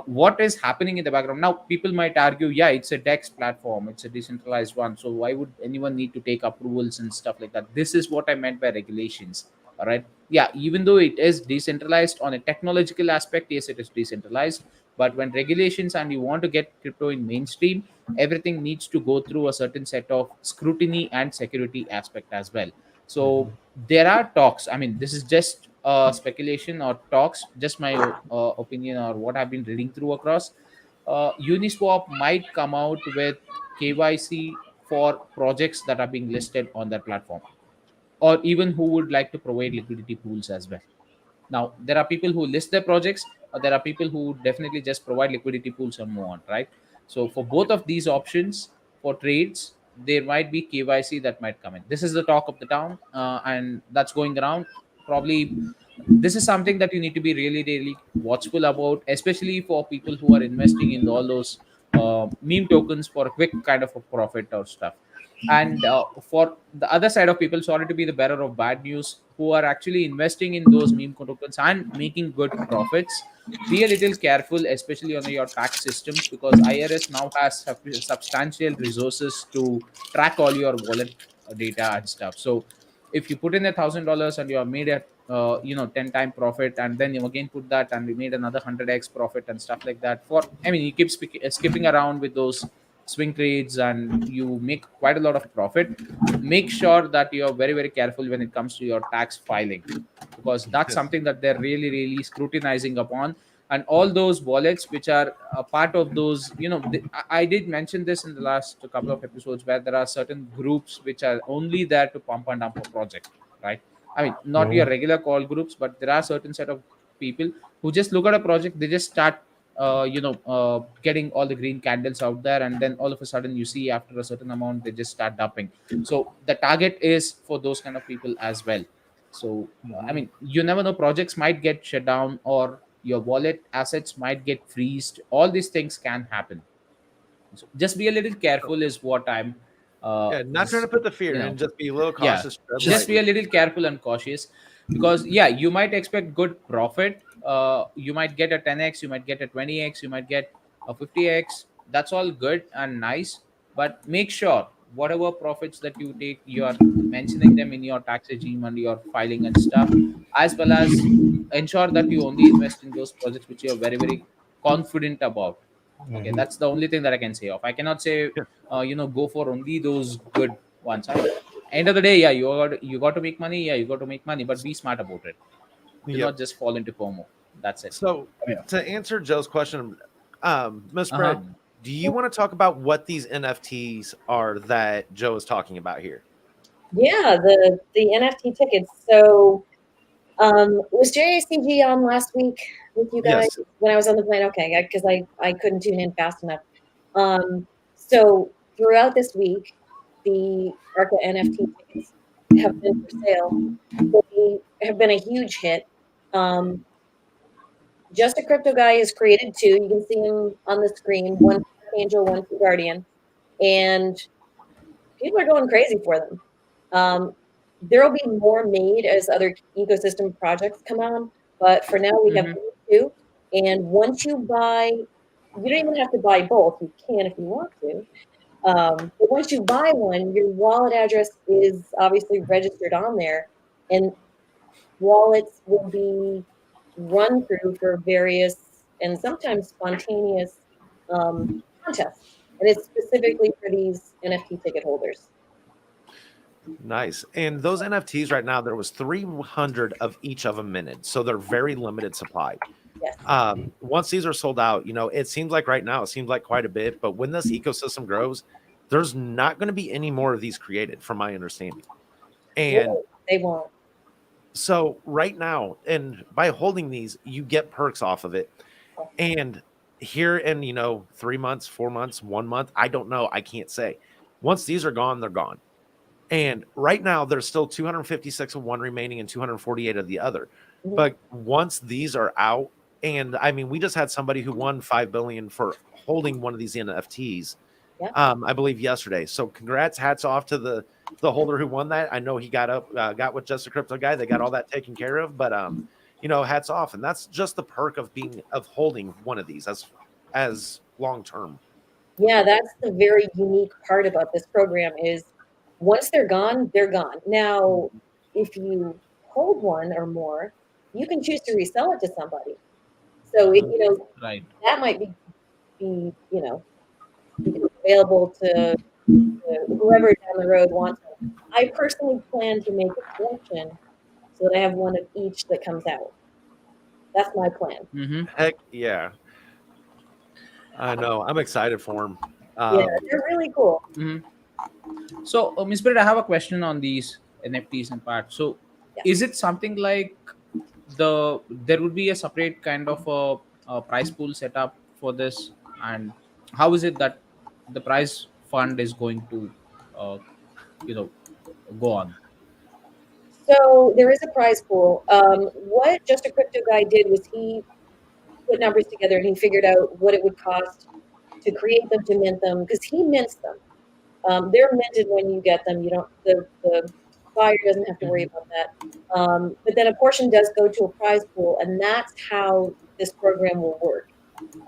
what is happening in the background now? People might argue, yeah, it's a DEX platform, it's a decentralized one, so why would anyone need to take approvals and stuff like that? This is what I meant by regulations. All right, yeah, even though it is decentralized on a technological aspect, yes, it is decentralized, but when regulations and you want to get crypto in mainstream, everything needs to go through a certain set of scrutiny and security aspect as well. So there are talks, I mean, this is just speculation or talks, just my opinion or what I've been reading through across. Uniswap might come out with KYC for projects that are being listed on their platform, or even who would like to provide liquidity pools as well. Now, there are people who list their projects, or there are people who definitely just provide liquidity pools and move on, right? So, for both of these options for trades, there might be KYC that might come in. This is the talk of the town, and that's going around. Probably, this is something that you need to be really, really watchful about, especially for people who are investing in all those meme tokens for a quick kind of a profit or stuff. And for the other side of people, sorry to be the bearer of bad news, who are actually investing in those meme tokens and making good profits, be a little careful, especially on your tax systems, because IRS now has substantial resources to track all your wallet data and stuff. So if you put in $1,000 and you have made a 10-time profit, and then you again put that and you made another 100x profit and stuff like that, for I mean, you keep skipping around with those swing trades and you make quite a lot of profit. Make sure that you are very, very careful when it comes to your tax filing, because that's Yes. something that they're really, really scrutinizing upon. And all those wallets which are a part of those, I did mention this in the last couple of episodes, where there are certain groups which are only there to pump and dump a project, right? I mean, not your regular call groups, but there are certain set of people who just look at a project, they just start getting all the green candles out there, and then all of a sudden you see after a certain amount they just start dumping. So the target is for those kind of people as well. So I Mhm. mean, you never know, projects might get shut down or your wallet assets might get freezed. All these things can happen. So just be a little careful is what I'm Yeah, not trying to just put the you fear know in, just be a little yeah, cautious, tread just be lightly. a little careful and cautious, because yeah, you might expect good profit. You might get a 10x, you might get a 20x, you might get a 50x. That's all good and nice, but make sure whatever profits that you take, you are mentioning them in your tax regime and your filing and stuff, as well as ensure that you only invest in those projects which you are very, very confident about. Okay, that's the only thing that I can say of. I cannot say Yeah. go for only those good ones. I mean, end of the day, yeah, you got to make money. Yeah, you got to make money, but be smart about it. Do Yep. not just fall into FOMO. That's it. So Yeah. to answer Joe's question, Miss Uh huh. Brett, do you want to talk about what these NFTs are that Joe is talking about here? Yeah, the NFT tickets. So was JACG on last week with you guys Yes. when I was on the plane? Okay, because I couldn't tune in fast enough. So throughout this week, the Arca NFT tickets have been for sale. They have been a huge hit. Um, Just a Crypto Guy is created too. You can see him on the screen. One for Angel, one for Guardian, and people are going crazy for them. There will be more made as other ecosystem projects come on, but for now we have Mm-hmm. these two. And once you buy, you don't even have to buy both. You can if you want to. But once you buy one, your wallet address is obviously registered on there, and wallets will be run through for various and sometimes spontaneous contests. And it's specifically for these NFT ticket holders. Nice. And those NFTs right now, there was 300 of each of them minted. So they're very limited supply. Yes. Once these are sold out, it seems like right now, it seems like quite a bit, but when this ecosystem grows, there's not going to be any more of these created from my understanding. And No, they won't. so right now, and by holding these, you get perks off of it. And here in 3 months, 4 months, 1 month, I don't know, I can't say. Once these are gone, they're gone. And right now there's still 256 of one remaining and 248 of the other. Mhm. But once these are out, and I mean, we just had somebody who won 5 billion for holding one of these NFTs. Yeah. I believe yesterday. So congrats, hats off to the holder who won that. I know he got with Just a Crypto Guy. They got all that taken care of, but hats off. And that's just the perk of holding one of these as long term. Yeah, that's the very unique part about this program is once they're gone, they're gone. Now, if you hold one or more, you can choose to resell it to somebody. So Right. that might be become available to whoever down the road wants it. I personally plan to make a collection so that I have one of each that comes out. That's my plan. Mm-hmm. Heck yeah. I know. I'm excited for him. Yeah, they're really cool. Mm-hmm. So, Ms. Spirit, I have a question on these NFTs and part. So, Yeah. is it something like there would be a separate kind of a prize pool set up for this, and how is it that the prize fund is going to, uh, you know, go on? So there is a prize pool. What Just a Crypto Guy did was he put numbers together and he figured out what it would cost to create them, to mint them, because he mints them. They're minted when you get them. You don't the buyer doesn't have to worry about that. But then a portion does go to a prize pool, and that's how this program will work.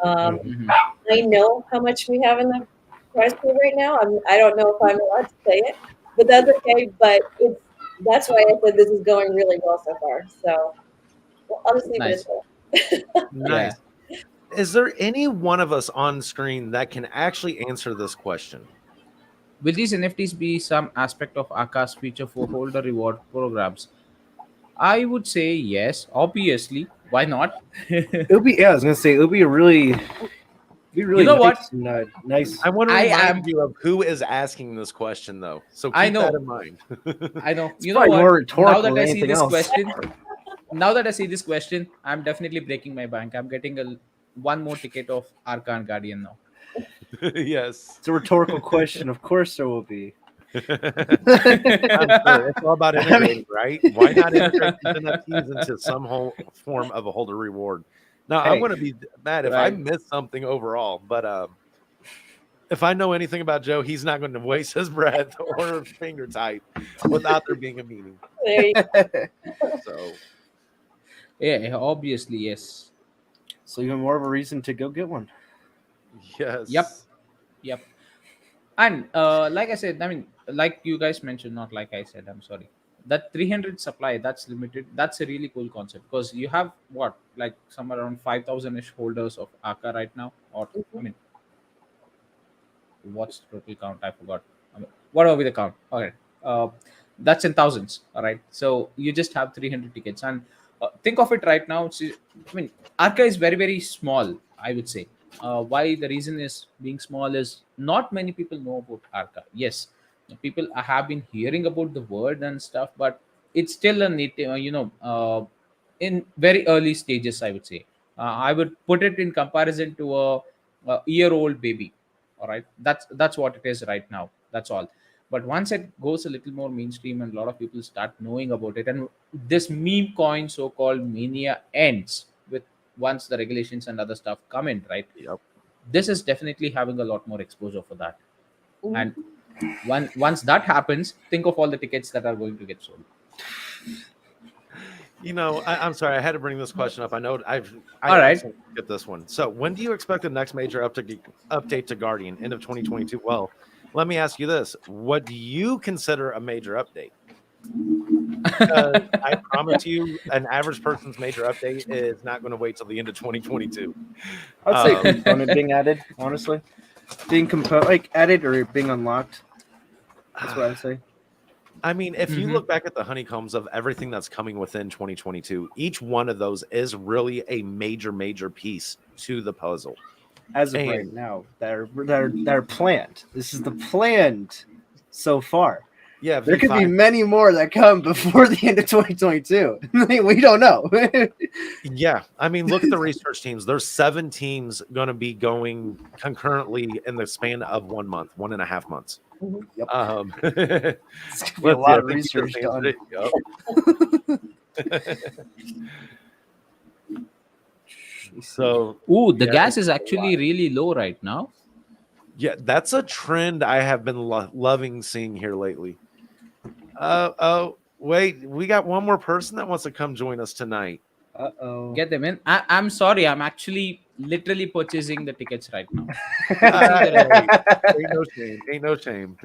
Mhm. I know how much we have in the prize pool right now. I don't know if I'm allowed to say it, but that's okay. But that's why I said this is going really well so far. So I'll just leave Nice. it at that. Nice. Is there any one of us on screen that can actually answer this question? Will these NFTs be some aspect of Arca's future for holder reward programs? I would say yes. Obviously, why not? It'll be, yeah, I was gonna say it'll be a really, You know what? nice, and, nice. I want to I remind am- you of who is asking this question, though. So keep I know. that in mind. I know. It's You know probably what? more Now rhetorical that than I see anything this else. question, I'm definitely breaking my bank. I'm getting one more ticket of Arcan Guardian now. Yes. It's a rhetorical question. Of course, there will be. I'm sure it's all about integrating, right? Why not integrate these NFTs into some form of a holder reward? Now, I Hey. want to be mad if I Right. miss something overall, but if I know anything about Joe, he's not going to waste his breath or finger type without there being a meeting. There you go. So, Yeah, obviously, yes. So even more of a reason to go get one. yes. Yep. And like I said, I mean, like you guys mentioned, not like I said, I'm sorry. That 300 supply, that's limited. That's a really cool concept because you have what, like somewhere around 5,000 ish holders of Arca right now. Or, I mean, what's the total count? I forgot. I mean, what will be the count? Okay. That's in thousands. All right. So you just have 300 tickets. And think of it right now. I mean, Arca is very, very small, I would say. Why the reason is being small is not many people know about Arca. Yes, people have been hearing about the word and stuff, but it's still a native, in very early stages, I would say. I would put it in comparison to a year-old baby. All right, that's what it is right now. That's all. But once it goes a little more mainstream and a lot of people start knowing about it, and this meme coin so-called mania ends with once the regulations and other stuff come in, right? Yep. This is definitely having a lot more exposure for that. Mhm. And once that happens, think of all the tickets that are going to get sold. I'm sorry, I had to bring this question up. I know I All right. accidentally get this one. So, when do you expect the next major update to Guardian? End of 2022. Well, let me ask you this: what do you consider a major update? I promise you, an average person's major update is not going to wait till the end of 2022. I'd say component being added, honestly. Being added or being unlocked. That's what I'd say. I mean, if you Mhm. look back at the honeycombs of everything that's coming within 2022, each one of those is really a major piece to the puzzle. As of And- right now, that are planned. This is the planned so far. Yeah, There could be V5. many more that come before the end of 2022. We don't know. Yeah, I mean, look at the research teams. There's 7 teams going to be going concurrently in the span of 1 month, 1.5 months. Mhm. Yep. Let's It's gonna be a lot of I think you research just done. answered it. Yep. So Ooh, the yeah, gas it's is a actually lot. really low right now. Yeah, that's a trend I have been loving seeing here lately. Oh, wait, we got one more person that wants to come join us tonight. Uh-oh. Get them in. I'm sorry, I'm actually literally purchasing the tickets right now. It's either Ain't no shame. Ain't no shame.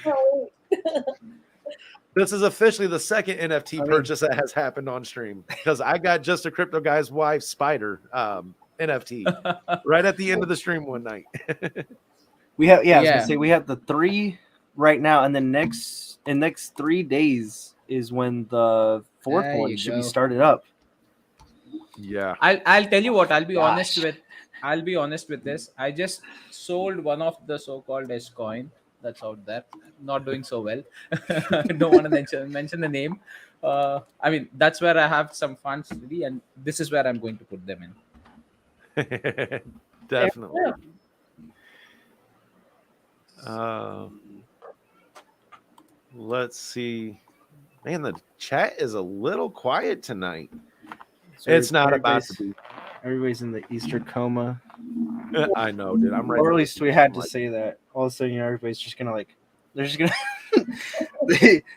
Oh, This is officially the second NFT I mean- purchase that has happened on stream because I got just a crypto guy's wife spider NFT right at the end of the stream one night. We have, I was Yeah. gonna say we have the 3 right now, and then next 3 days is when the 4th There one you should be go. started up. Yeah. I'll tell you what, I'll be Gosh. honest with this. I just sold one of the so-called S coin that's out there, not doing so well. Don't want to mention the name. I mean, that's where I have some funds ready, and this is where I'm going to put them in. Definitely. yeah. Let's see. Man, the chat is a little quiet tonight. So It's not about to be. Everybody's in the Easter coma, I know, dude. I'm ready. or at least we had to Like, say that. All of a sudden, everybody's just gonna they're just gonna.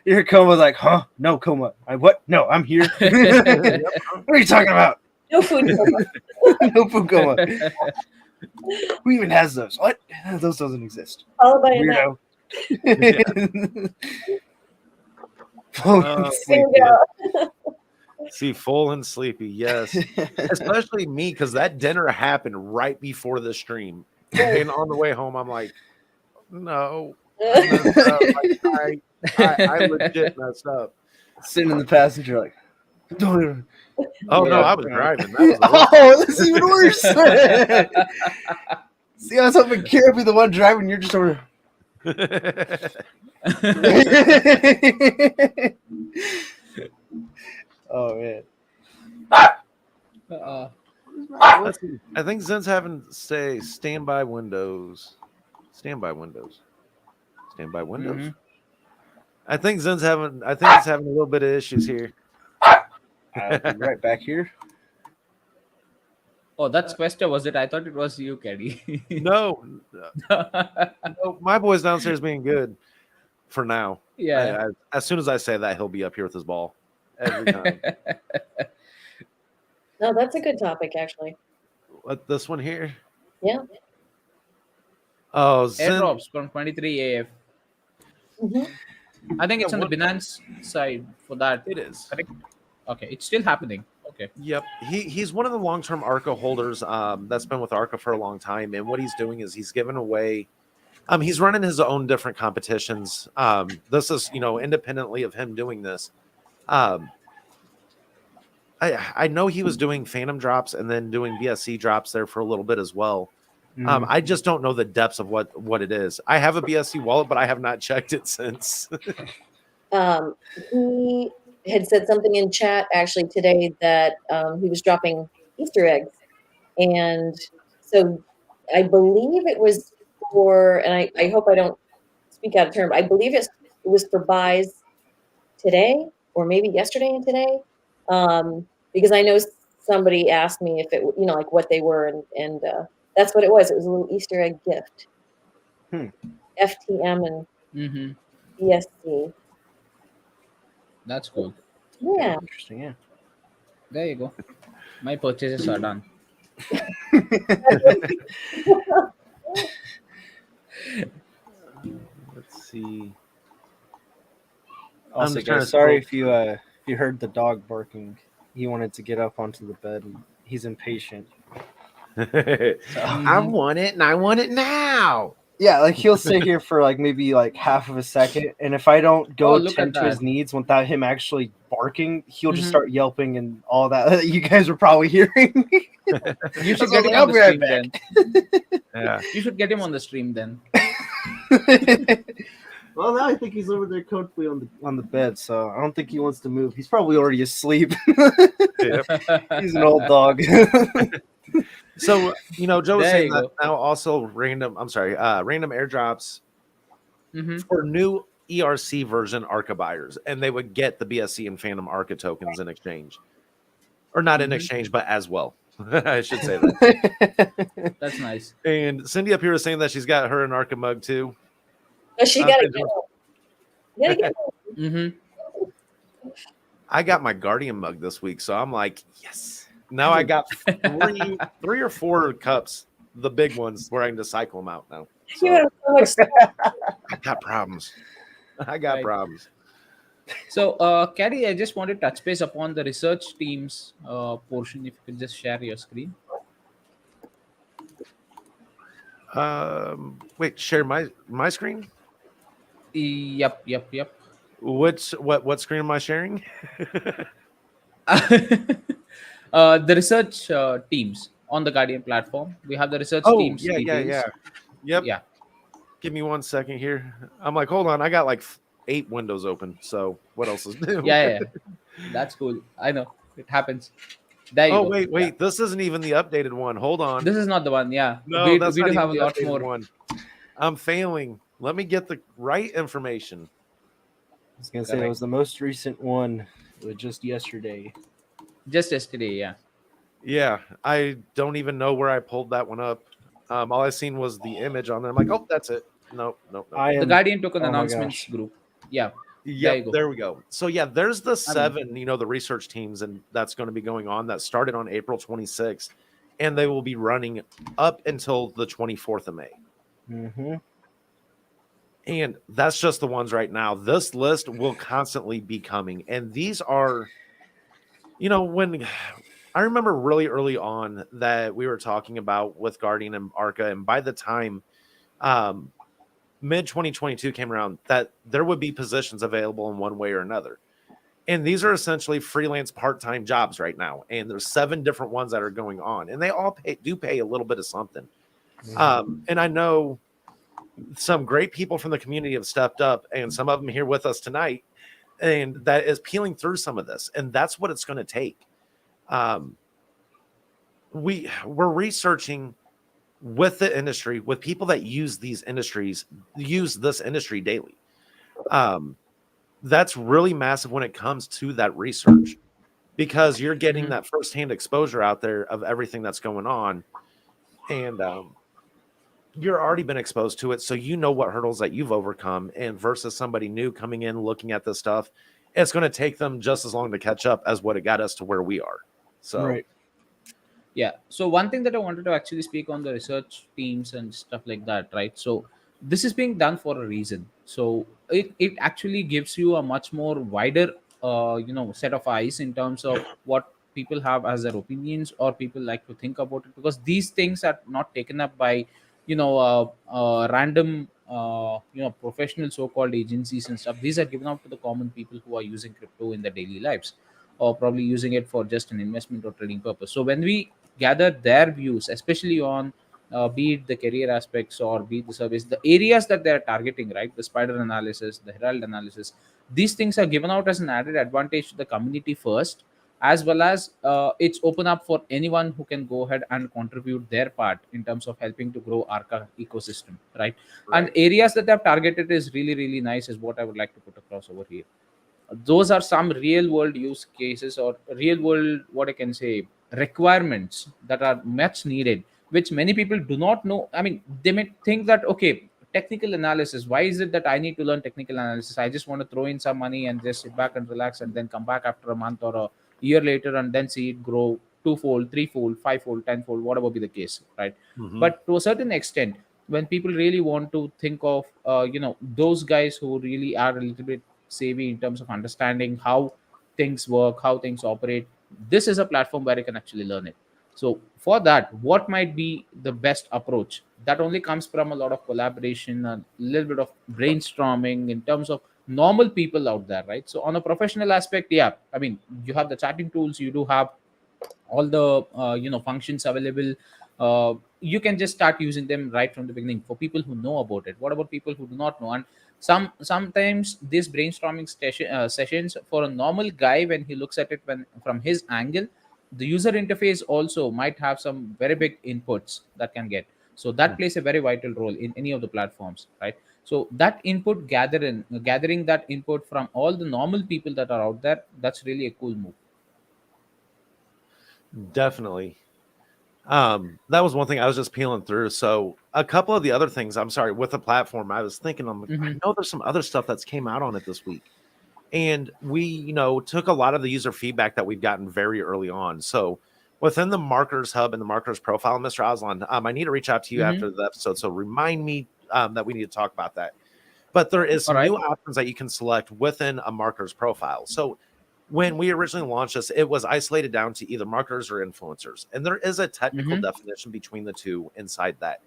Your coma's like, huh? No coma. What? No, I'm here. What are you talking about? No food. No food coma. Who even has those? What? Those doesn't exist. Followed by a nap. Weirdo. Oh, There you go. see, full and sleepy. Yes. Especially me, because that dinner happened right before the stream. And on the way home, I'm like, no. I messed up. Like, I legit messed up. Sitting in the passenger, like, don't even. Oh, no, Yeah. I was driving. That was the worst. Oh, that's even worse. See, I was hoping Kara would be the one driving. You're just sort Oh man. Let's see. I think Zen's having say standby windows. Standby windows. Standby windows. Mhm. I think Zen's having. I think he's having a little bit of issues here. I'll be right back here. Oh, that's Questa, was it? I thought it was you, Caddy. No, no, my boy's downstairs being good for now. Yeah. As soon as I say that, he'll be up here with his ball every time. No, that's a good topic, actually. What, this one here? Yeah. Oh, Zen. Airdrops from 23 AF. Mhm. I think it's Yeah, on the what- Binance side for that. It is. Correct? Okay, it's still happening. Okay. Yep, he's one of the long-term Arca holders that's been with Arca for a long time, and what he's doing is he's giving away. He's running his own different competitions. This is independently of him doing this. I know he was doing Phantom drops and then doing BSC drops there for a little bit as well. I just don't know the depths of what it is. I have a BSC wallet, but I have not checked it since. He had said something in chat actually today that he was dropping Easter eggs. And so I believe it was for, and I hope I don't speak out of turn, but I believe it was for buys today or maybe yesterday and today. Because I know somebody asked me if it, like what they were, and that's what it was. It was a little Easter egg gift. FTM and Mm-hmm. BSC. That's cool. Yeah. Interesting, yeah. There you go. My purchases are done. Let's see. Also, just trying guys, to sorry scroll. if you heard the dog barking. He wanted to get up onto the bed, and he's impatient. I want it, and I want it now. Yeah, like he'll sit here for like maybe like half of a second, and if I don't go Oh, look tend at to his that. needs without him actually barking, he'll just Mhm. start yelping and all that you guys were probably hearing. You should So I get was him like, on I'll the be right stream back. then. Yeah. You should get him on the stream then. Well, now I think he's over there comfortably on the bed, so I don't think he wants to move. He's probably already asleep. Yep. He's an old dog. So, Joe was There saying you that go. now also random airdrops Hmm. for new ERC version Arca buyers, and they would get the BSC and Phantom Arca tokens in exchange, or not in Hmm. exchange, but as well. I should say that. That's nice. And Cindy up here is saying that she's got her an Arca mug too. But she Uh, gotta get one. You gotta get one. Hmm. I got my Guardian mug this week, so I'm like, yes. Now I got three or four cups, the big ones, where I can just cycle them out now. You So have so much stuff. I got problems. I got Right. problems. So, Caddy, I just want to touch base upon the research teams portion. If you could just share your screen. Wait, share my screen. Yep. What screen am I sharing? The research teams on the Guardian platform. We have the research Oh, teams yeah. details. Yep. Yeah. Give me 1 second here. I'm like, hold on. I got like 8 windows open. So what else is new? Yeah. That's cool. I know it happens. There you Oh, go. wait. Yeah. This isn't even the updated one. Hold on. This is not the one. Yeah. No, we that's we not do even have a the lot updated more. one. I'm failing. Let me get the right information. I was gonna say it was the most recent one, just yesterday. Just yesterday. Yeah. Yeah, I don't even know where I pulled that one up. All I seen was the image on there. I'm like, oh, that's it. No. The Guardian took an oh my announcements gosh. group. Yeah. Yep, you go. there we go. So yeah, there's the I mean, 7, the research teams, and that's going to be going on. That started on April 26th, and they will be running up until the 24th of May. Mm-hmm. And that's just the ones right now. This list will constantly be coming, and these are, when I remember really early on that we were talking about with Guardian and Arca, and by the time mid 2022 came around, that there would be positions available in one way or another. And these are essentially freelance part-time jobs right now. And there's 7 different ones that are going on, and they all do pay a little bit of something. And I know some great people from the community have stepped up, and some of them here with us tonight, and that is peeling through some of this. And that's what it's going to take. We're researching with the industry, with people that use this industry daily. That's really massive when it comes to that research, because you're getting that firsthand exposure out there of everything that's going on, and you're already been exposed to it, so you know what hurdles that you've overcome. And versus somebody new coming in looking at this stuff, it's going to take them just as long to catch up as what it got us to where we are. So Right. Yeah. So one thing that I wanted to actually speak on the research teams and stuff like that, right? So this is being done for a reason. So it actually gives you a much more wider, set of eyes in terms of what people have as their opinions or people like to think about it, because these things are not taken up by, random, professional so-called agencies and stuff. These are given out to the common people who are using crypto in their daily lives, or probably using it for just an investment or trading purpose. So when we gather their views, especially on be it the career aspects or be it the service, the areas that they're targeting, right? The spider analysis, the herald analysis, these things are given out as an added advantage to the community first, as well as it's open up for anyone who can go ahead and contribute their part in terms of helping to grow Arca ecosystem, right? And areas that they've targeted is really, really nice, is what I would like to put across over here. Those are some real world use cases or real world, what I can say, requirements that are much needed, which many people do not know. I mean, they may think that, okay, technical analysis, why is it that I need to learn technical analysis? I just want to throw in some money and just sit back and relax and then come back after a month or a year later and then see it grow twofold, threefold, fivefold, tenfold, whatever be the case, right? But to a certain extent, when people really want to think of those guys who really are a little bit savvy in terms of understanding how things work, how things operate, this is a platform where you can actually learn it. So for that, what might be the best approach? That only comes from a lot of collaboration, a little bit of brainstorming in terms of normal people out there, right? So on a professional aspect, yeah, I mean, you have the chatting tools, you do have all the functions available. You can just start using them right from the beginning for people who know about it. What about people who do not know? And Sometimes these brainstorming sessions for a normal guy, when he looks at it when from his angle, the user interface also might have some very big inputs that can get. So that plays a very vital role in any of the platforms, right? So that input gathering that input from all the normal people that are out there, that's really a cool move. Definitely. That was one thing I was just peeling through. So a couple of the other things, I'm sorry, with the platform, I was thinking, I Hmm. know there's some other stuff that's came out on it this week. And we, took a lot of the user feedback that we've gotten very early on. So within the marketers hub and the marketers profile, Mr. Aslan, I need to reach out to you Hmm. after the episode. So remind me that we need to talk about that. But there is All some new right. options that you can select within a marketer's profile. So when we originally launched this, it was isolated down to either marketers or influencers. And there is a technical Hmm. definition between the two inside that.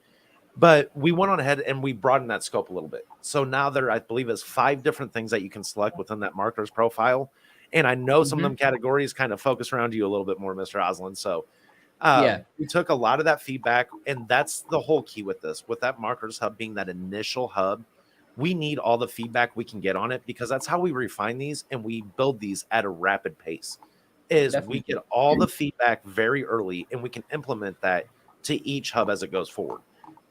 But we went on ahead and we broadened that scope a little bit. So now there, I believe, is 5 different things that you can select within that marketer's profile. And I know some of Hmm. them categories kind of focus around you a little bit more, Mr. Oslin. So Yeah, we took a lot of that feedback, and that's the whole key with this, with that marketers hub being that initial hub. We need all the feedback we can get on it because that's how we refine these and we build these at a rapid pace. Is we get definitely. all the feedback very early and we can implement that to each hub as it goes forward.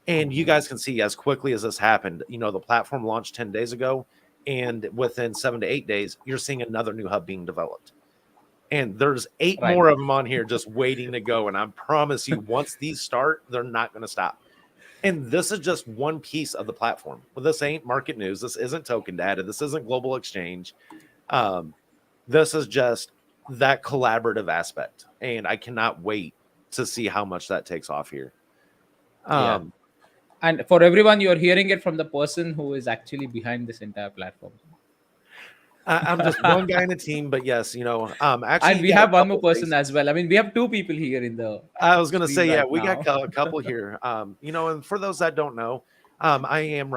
And you guys can see as quickly as this happened, the platform launched 10 days ago, and within 7 to 8 days, you're seeing another new hub being developed. And there's 8 Right. more of them on here just waiting to go. And I promise you, once these start, they're not going to stop. And this is just one piece of the platform. Well, this ain't market news. This isn't token data. This isn't global exchange. Um, this is just that collaborative aspect. And I cannot wait to see how much that takes off here. Yeah. Um, And for everyone, you're hearing it from the person who is actually behind this entire platform. I'm just one guy in a team, but yes, actually, And you we got a have one more couple person faces. as well. I mean, we have two people here in the I was gonna stream say, yeah, right we got now. a couple here. And for those that don't know, I am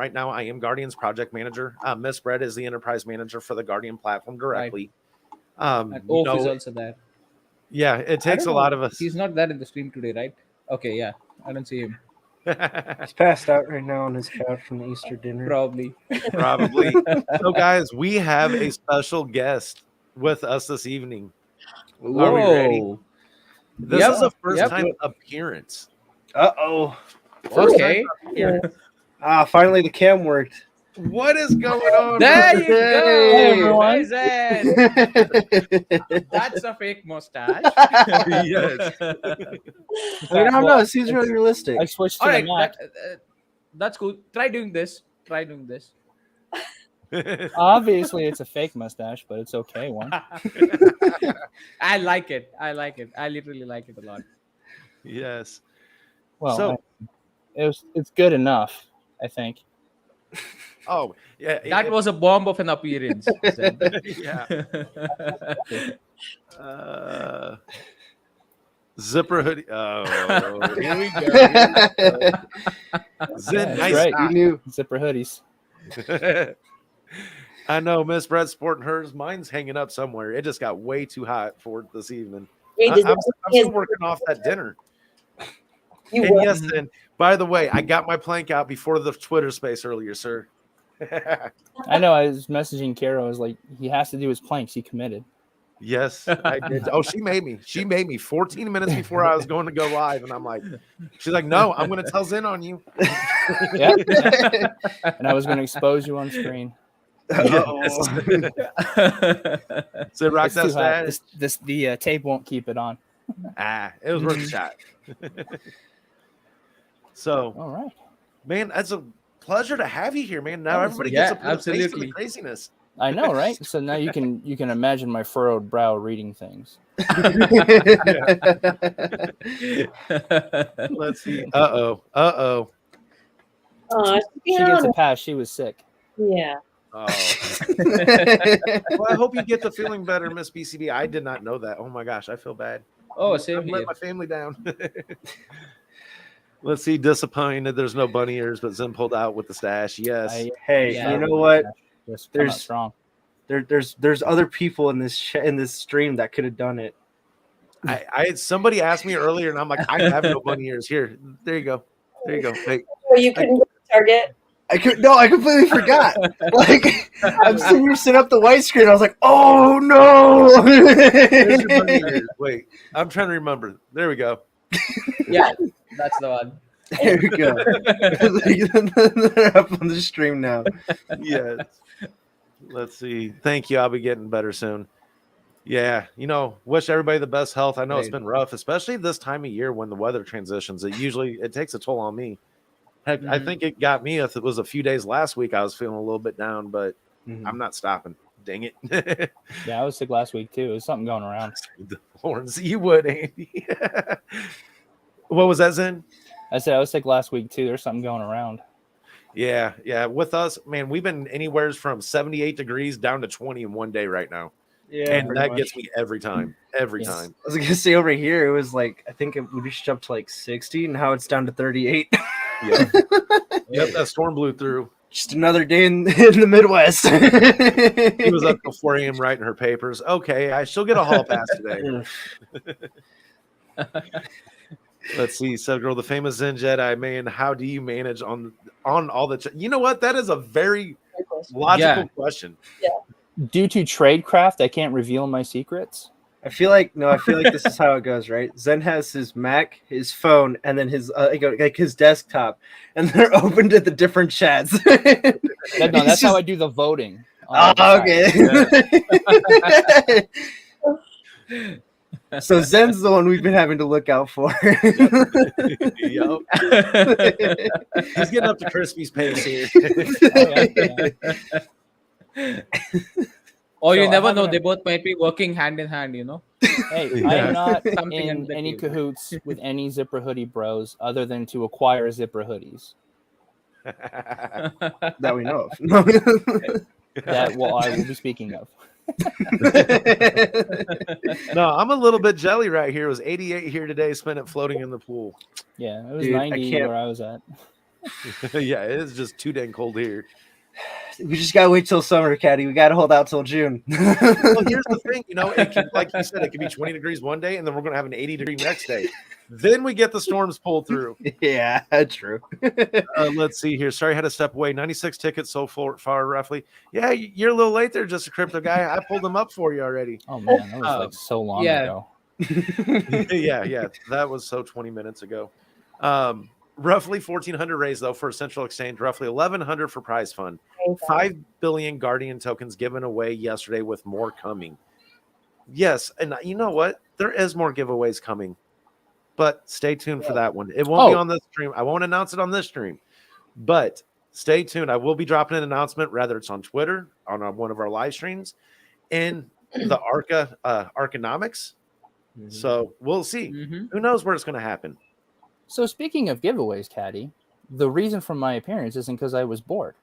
Guardian's project manager. Miss Brett is the enterprise manager for the Guardian platform Right. directly. And Oaf is also there. Yeah, it I takes don't a lot know. of us. He's not there in the stream today, right? Okay, yeah. I don't see him. He's passed out right now on his couch from the Easter dinner. Probably. Probably. So, guys, we have a special guest with us this evening. Are we ready? Whoa. This is a first Yep. time appearance. Uh-oh. Okay. Finally the cam worked. What is going on? There bro? you Hey, go. everyone. Nice. That's a fake mustache. Yes. I don't know. It seems really realistic. I switched to All the right. Mac. That's cool. Try doing this. Try doing this. Obviously, it's a fake mustache, but it's okay. One. I like it. I like it. I literally like it a lot. Yes. Well, So- it's good enough, I think. Oh, yeah. That was a bomb of an appearance. Zen. Yeah. Zipper hoodie. Oh, here we go. Zen, That's nice. right. You knew. Zipper hoodies. I know Miss Brett's sporting hers. Mine's hanging up somewhere. It just got way too hot for this evening. Jay, does I'm that still mean working off that dinner. you And will? yes, and by the way, I got my plank out before the Twitter space earlier, sir. I know. I was messaging Kara. I was like, he has to do his planks. He committed. Yes, I did. Oh, she made me. She made me 14 minutes before I was going to go live. And I'm like, she's like, no, I'm going to tell Zen on you. Yeah. And I was going to expose you on screen. Yes. So rock It's that too hot. status. The tape won't keep it on. It was worth a shot. So, All right. man, that's a pleasure to have you here, man. Now Oh, everybody yeah, gets a face to the absolutely. craziness. I know, right? So now you can imagine my furrowed brow reading things. Let's see. Uh-oh. Aw, She gets a pass. She was sick. yeah. Oh. Well, I hope you get the feeling better, Miss BCB. I did not know that. Oh my gosh, I feel bad. Oh, I've same let here. my family down. Let's see. Disappointed. There's no bunny ears, but Zen pulled out with the stash. Yes. Hey, Yeah. you know what? Just There's- there's strong. There's other people in this stream that could have done it. Somebody asked me earlier, and I'm like, I have no bunny ears. Here, there you go. There you go. Hey, Well, you couldn't go to Target. I completely forgot. Like, I'm sitting here setting up the white screen. I was like, oh no. There's your bunny ears. Wait, I'm trying to remember. There we go. Yeah, that's the one. There we go. They're up on the stream now. Yes. Let's see. Thank you. I'll be getting better soon. Yeah, wish everybody the best health. I know it's Right. been rough, especially this time of year when the weather transitions. It takes a toll on me. Heck, I Mhm. think it got me if it was a few days last week. I was feeling a little bit down, but I'm not stopping. Dang it. Yeah, I was sick last week too. There's something going around. Lawrence, you would, Andy. What was that, Zen? I said I was sick last week too. There's something going around. Yeah. With us, man, we've been anywhere from 78 degrees down to 20 in one day right now. Yeah, And pretty that much. gets me every time. Every Yes. time. I was gonna say over here, it was like I think we reached up to like 60, and now it's down to 38. Yep. Yep, that storm blew through. Just another day in the Midwest. He was up till 4 a.m. writing her papers. Okay, she'll get a hall pass today. Let's see. So, girl, the famous Zen Jedi, man, how do you manage on all the? You know what? That is a very Good question. logical question. Due to tradecraft, I can't reveal my secrets. I feel like this is how it goes, right? Zen has his Mac, his phone, and then his like his desktop, and they're open to the different chats. That's how I do the voting. on Oh, the site. okay. So Zen's the one we've been having to look out for. Yup. He's getting up to Crispy's pace here. Or you So I never know, haven't- they both might be working hand in hand, Hey, Yeah. I am not Something in under any the table. cahoots with any zipper hoodie bros other than to acquire zipper hoodies. That we know of. That I will be speaking of. No, I'm a little bit jelly right here. It was 88 here today, spent it floating in the pool. Yeah, it was Dude, I 90 can't- where I was at. Yeah, it is just too dang cold here. We just gotta wait till summer, Caddy. We gotta hold out till June. Well, here's the thing, it can, like you said, it could be 20 degrees one day, and then we're going to have an 80-degree next day. Then we get the storms pulled through. Yeah, true. Let's see here. Sorry, I had to step away. 96 tickets so far, roughly. Yeah, you're a little late there, just a crypto guy. I pulled them up for you already. Oh man, that was like so long yeah. ago. Yeah, that was so 20 minutes ago. Roughly 1,400 raised though for Central Exchange. Roughly 1,100 for prize fund. 5 billion Guardian tokens given away yesterday, with more coming. Yes, and you know what? There is more giveaways coming, but stay tuned for that one. It won't be on this stream. I won't announce it on this stream, but stay tuned. I will be dropping an announcement, rather it's on Twitter, on one of our live streams, in the Archa Archanomics. So we'll see. Mhm. Who knows where it's going to happen? So speaking of giveaways, Caddy, the reason for my appearance isn't because I was bored.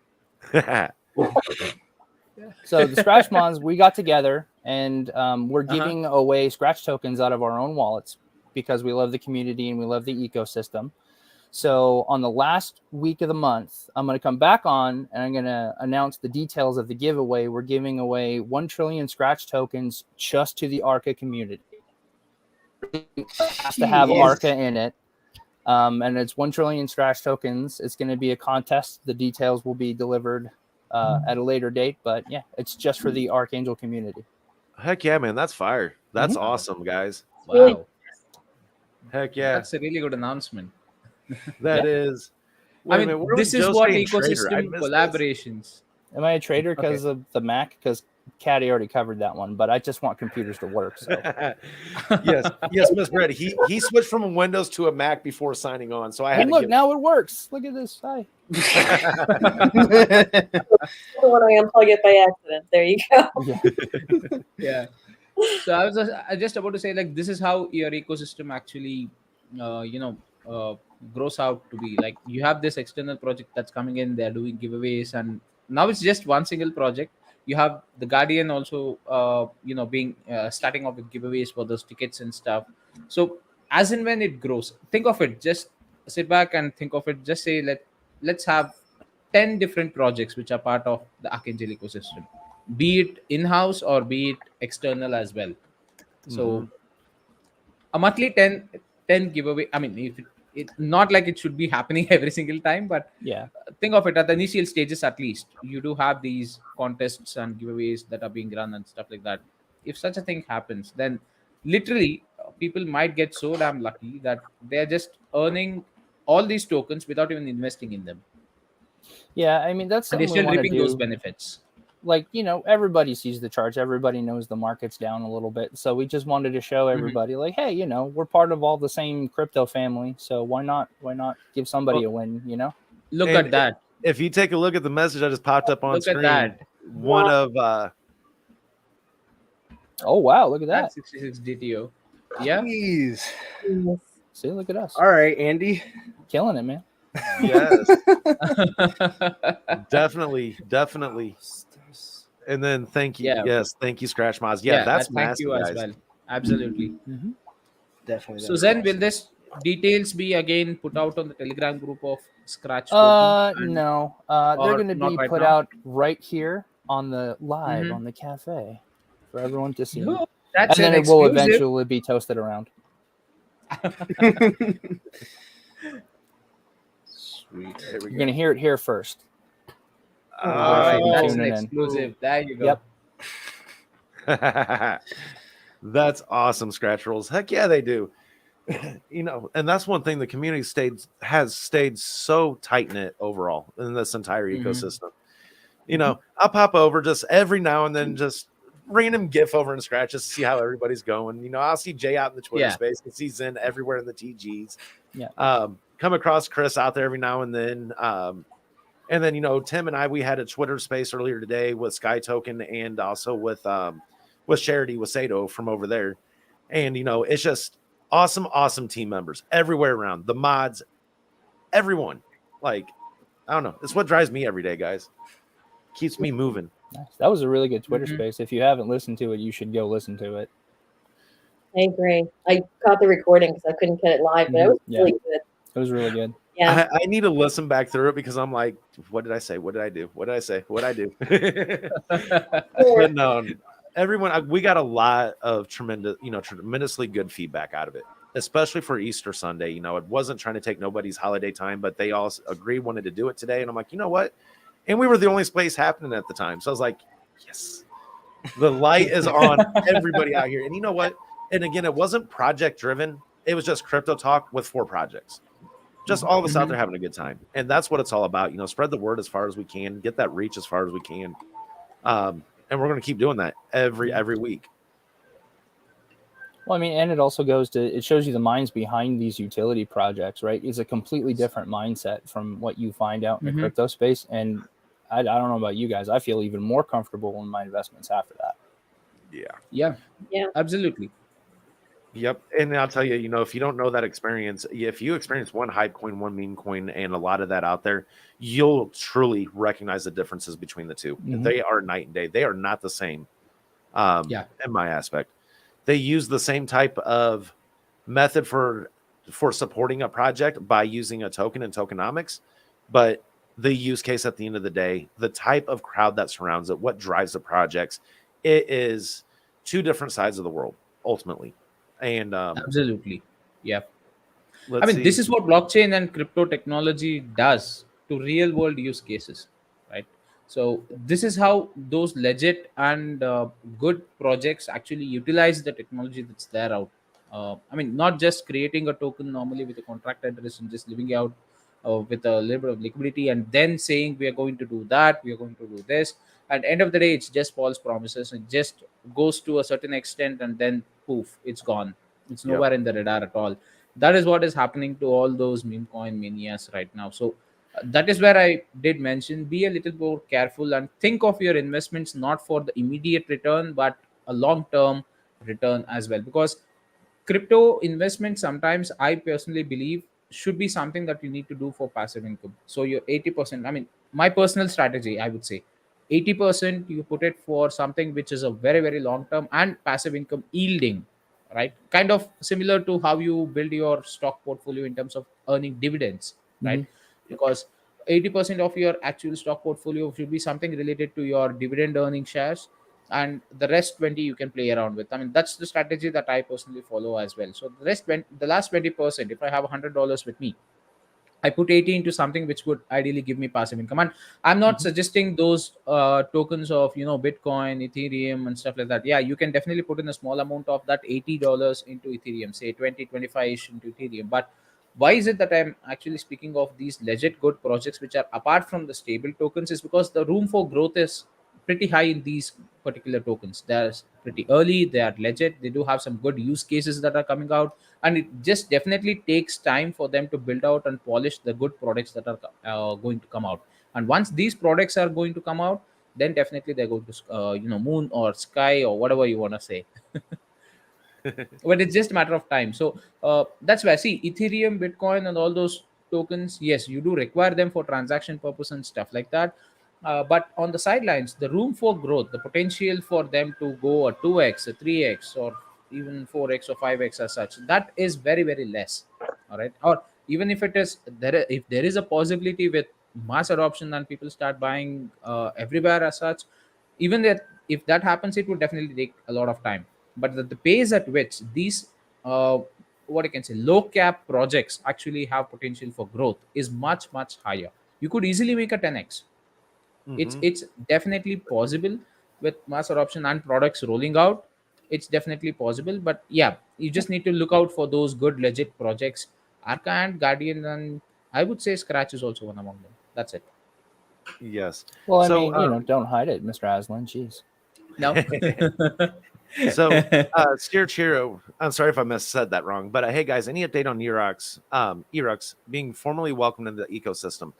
So the Scratch Mons, we got together and we're giving away Scratch tokens out of our own wallets because we love the community and we love the ecosystem. So on the last week of the month, I'm going to come back on and I'm going to announce the details of the giveaway. We're giving away 1 trillion Scratch tokens just to the Archa community. It has to have Archa in it. And it's 1 trillion Scratch tokens. It's going to be a contest. The details will be delivered at a later date. But yeah, it's just for the Archangel community. Heck yeah, man. That's fire. That's awesome, guys. Wow. Heck yeah. That's a really good announcement. That is. Wait I a minute, mean, where this was is Joe what saying Trader? I ecosystem missed this. collaborations. Am I a trader because of the Mac? Because Caddy already covered that one, but I just want computers to work. So yes, Miss Brett. He switched from a Windows to a Mac before signing on, so I had and to look, give. now it works. Look at this. Hi. When I unplug it by accident, there you go. Yeah. So I was just about to say, like, this is how your ecosystem actually grows out to be. Like, you have this external project that's coming in, they're doing giveaways, and now it's just one single project. You have the Guardian also being starting off with giveaways for those tickets and stuff. So as and when it grows, think of it, just sit back and think of it, just say let's have 10 different projects which are part of the Archangel ecosystem, be it in-house or be it external as well. So a monthly 10 giveaway. I mean, if it not like it should be happening every single time, but Yeah. think of it at the initial stages. At least you do have these contests and giveaways that are being run and stuff like that. If such a thing happens, then literally people might get so damn lucky that they're just earning all these tokens without even investing in them, Yeah, I mean that's and they're something we still want to reaping those do. benefits. Like, everybody sees the charts, everybody knows the market's down a little bit, so we just wanted to show Mhm. everybody, like, hey, we're part of all the same crypto family, so why not give somebody a win. Look And at that. if you take a look at the message I just popped up on Look at screen, that. one of Oh wow, look at that. That's 66 DTO. Yeah. Jeez. Yes. See, look at us. All right, Andy. Killing it, man. yes, definitely. And then thank you. Yeah. Yes, thank you, Scratch Mods. Yeah, that's thank massive, you as guys. well. Absolutely. Definitely. So Zen, will this details be again put out on the Telegram group of Scratch Token? And- No. They're or going to not be right put now? out right here on the live Mhm. on the cafe for everyone to see. Oh, And that's then an it will exclusive. eventually be toasted around. Sweet. There we You're go. going to hear it here first. All Appreciate right, you that's an tuning in. exclusive. There you go. Yep. That's awesome, Scratch Rolls. Heck yeah, they do. And that's one thing the community has stayed so tight knit overall in this entire Mhm. ecosystem. I'll pop over just every now and then, just random GIF over in Scratch just to see how everybody's going. I'll see Jay out in the Twitter Yeah. space, and see Zen everywhere in the TGs. Yeah. Come across Chris out there every now and then. And then, Tim and I, we had a Twitter space earlier today with Sky Token and also with Charity with Sato from over there. And, it's just awesome team members everywhere around, the mods, everyone. Like, I don't know. It's what drives me every day, guys. Keeps me moving. Nice. That was a really good Twitter Mhm. space. If you haven't listened to it, you should go listen to it. I agree. I caught the recording because I couldn't get it live, but it was Yeah. really good. It was really good. Yeah. I need to listen back through it because I'm like, what did I say? What did I do? What did I say? What did I do? But no, everyone, we got a lot of tremendously good feedback out of it, especially for Easter Sunday. It wasn't trying to take nobody's holiday time, but they all agreed, wanted to do it today. And I'm like, you know what? And we were the only place happening at the time. So I was like, yes, the light is on everybody out here. And you know what? And again, it wasn't project driven. It was just crypto talk with 4 projects. Just all of us out there having a good time. And that's what it's all about. Spread the word as far as we can, get that reach as far as we can. And we're going to keep doing that every week. Well, I mean, and it also it shows you the minds behind these utility projects, right? It's a completely different mindset from what you find out in the crypto space. And I don't know about you guys. I feel even more comfortable in my investments after that. Yeah. Yeah. Absolutely. Yep. And I'll tell you, if you don't know that experience, if you experience one hype coin, one meme coin, and a lot of that out there, you'll truly recognize the differences between the two. They are night and day. They are not the same. In my aspect, they use the same type of method for supporting a project by using a token and tokenomics, but the use case at the end of the day, the type of crowd that surrounds it, what drives the projects, it is 2 different sides of the world ultimately. And Absolutely. Yeah. let's see. This is what blockchain and crypto technology does to real world use cases, right? So this is how those legit and good projects actually utilize the technology that's there out. Not just creating a token normally with a contract address and just living out with a little bit of liquidity and then saying we are going to do that, we are going to do this. At the end of the day, it's just false promises. It just goes to a certain extent and then poof, it's gone. It's Yep. nowhere in the radar at all. That is what is happening to all those meme coin manias right now. So that is where I did mention, be a little more careful and think of your investments not for the immediate return but a long term return as well, because crypto investment sometimes I personally believe should be something that you need to do for passive income. So your 80%, my personal strategy, I would say 80% you put it for something which is a very very long term and passive income yielding, right? Kind of similar to how you build your stock portfolio in terms of earning dividends, right? Because 80% of your actual stock portfolio should be something related to your dividend earning shares, and the rest 20 you can play around with. I mean, that's the strategy that I personally follow as well. So the rest, the last 20%, if I have $100 with me, I put 80 into something which would ideally give me passive income. And I'm not suggesting those tokens of, Bitcoin, Ethereum, and stuff like that. Yeah, you can definitely put in a small amount of that $80 into Ethereum, say 20, 25 ish into Ethereum. But why is it that I'm actually speaking of these legit good projects which are apart from the stable tokens? Is because the room for growth is pretty high in these particular tokens. They're pretty early, they are legit, they do have some good use cases that are coming out, and it just definitely takes time for them to build out and polish the good products that are going to come out. And once these products are going to come out, then definitely they're going to moon or sky or whatever you want to say. But it's just a matter of time. So that's why I see Ethereum, Bitcoin, and all those tokens. Yes, you do require them for transaction purpose and stuff like that. But on the sidelines, the room for growth, the potential for them to go a 2x, a 3x, or even 4x or 5x as such, that is very, very less. All right. Or even if it is there, if there is a possibility with mass adoption and people start buying everywhere as such, even that, if that happens, it would definitely take a lot of time. But the pace at which these what I can say low cap projects actually have potential for growth is much, much higher. You could easily make a 10x. It's definitely possible with mass adoption and products rolling out. It's definitely possible, but yeah, you just need to look out for those good legit projects. Arca and Guardian, and I would say Scratch is also one among them. That's it. Yes. Well, I So, mean, don't hide it, Mr. Aslan. Jeez. No. So, Steer Chiro, I'm sorry if I said that wrong, but hey guys, any update on Erux being formally welcomed into the ecosystem?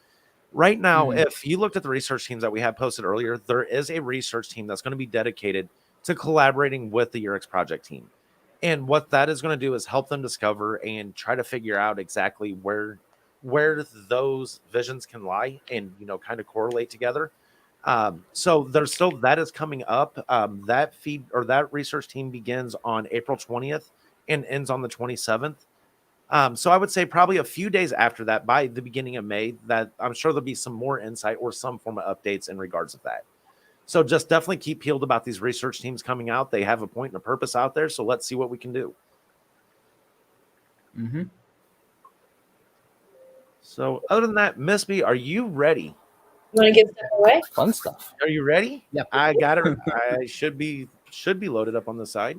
Right now, if you looked at the research teams that we had posted earlier, there is a research team that's going to be dedicated to collaborating with the Urix project team. And what that is going to do is help them discover and try to figure out exactly where those visions can lie and, kind of correlate together. So there's still that is coming up. That feed or that research team begins on April 20th and ends on the 27th. So I would say probably a few days after that, by the beginning of May, that I'm sure there'll be some more insight or some form of updates in regards to that. So just definitely keep peeled about these research teams coming out. They have a point and a purpose out there. So let's see what we can do. So other than that, Miss B, are you ready? You want to give stuff away? Fun stuff. Are you ready? Yeah. I got it. I should be loaded up on the side.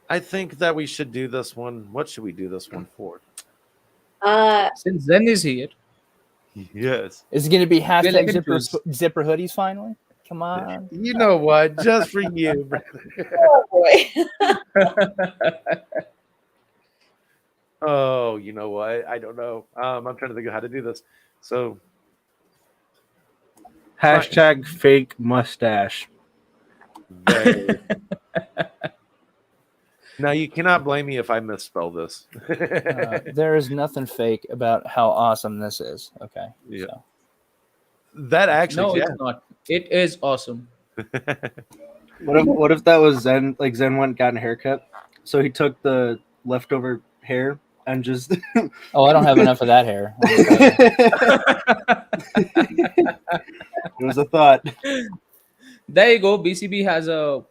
I think that we should do this one. What should we do this one for? Since Zen is here, Yes. Is it going to be let hashtag him choose. zipper hoodies finally? Come on. You know what? Just for you, brother. Oh boy. Oh, you know what? I don't know. I'm trying to think of how to do this. So Hashtag fake mustache. there. Now you cannot blame me if I misspell this. There is nothing fake about how awesome this is. Okay. Yeah. So. That actually, no, yeah. it's not. It is awesome. What if that was Zen? Like Zen went and got a haircut, so he took the leftover hair and just. Oh, I don't have enough of that hair. It was a thought. There you go. BCB has a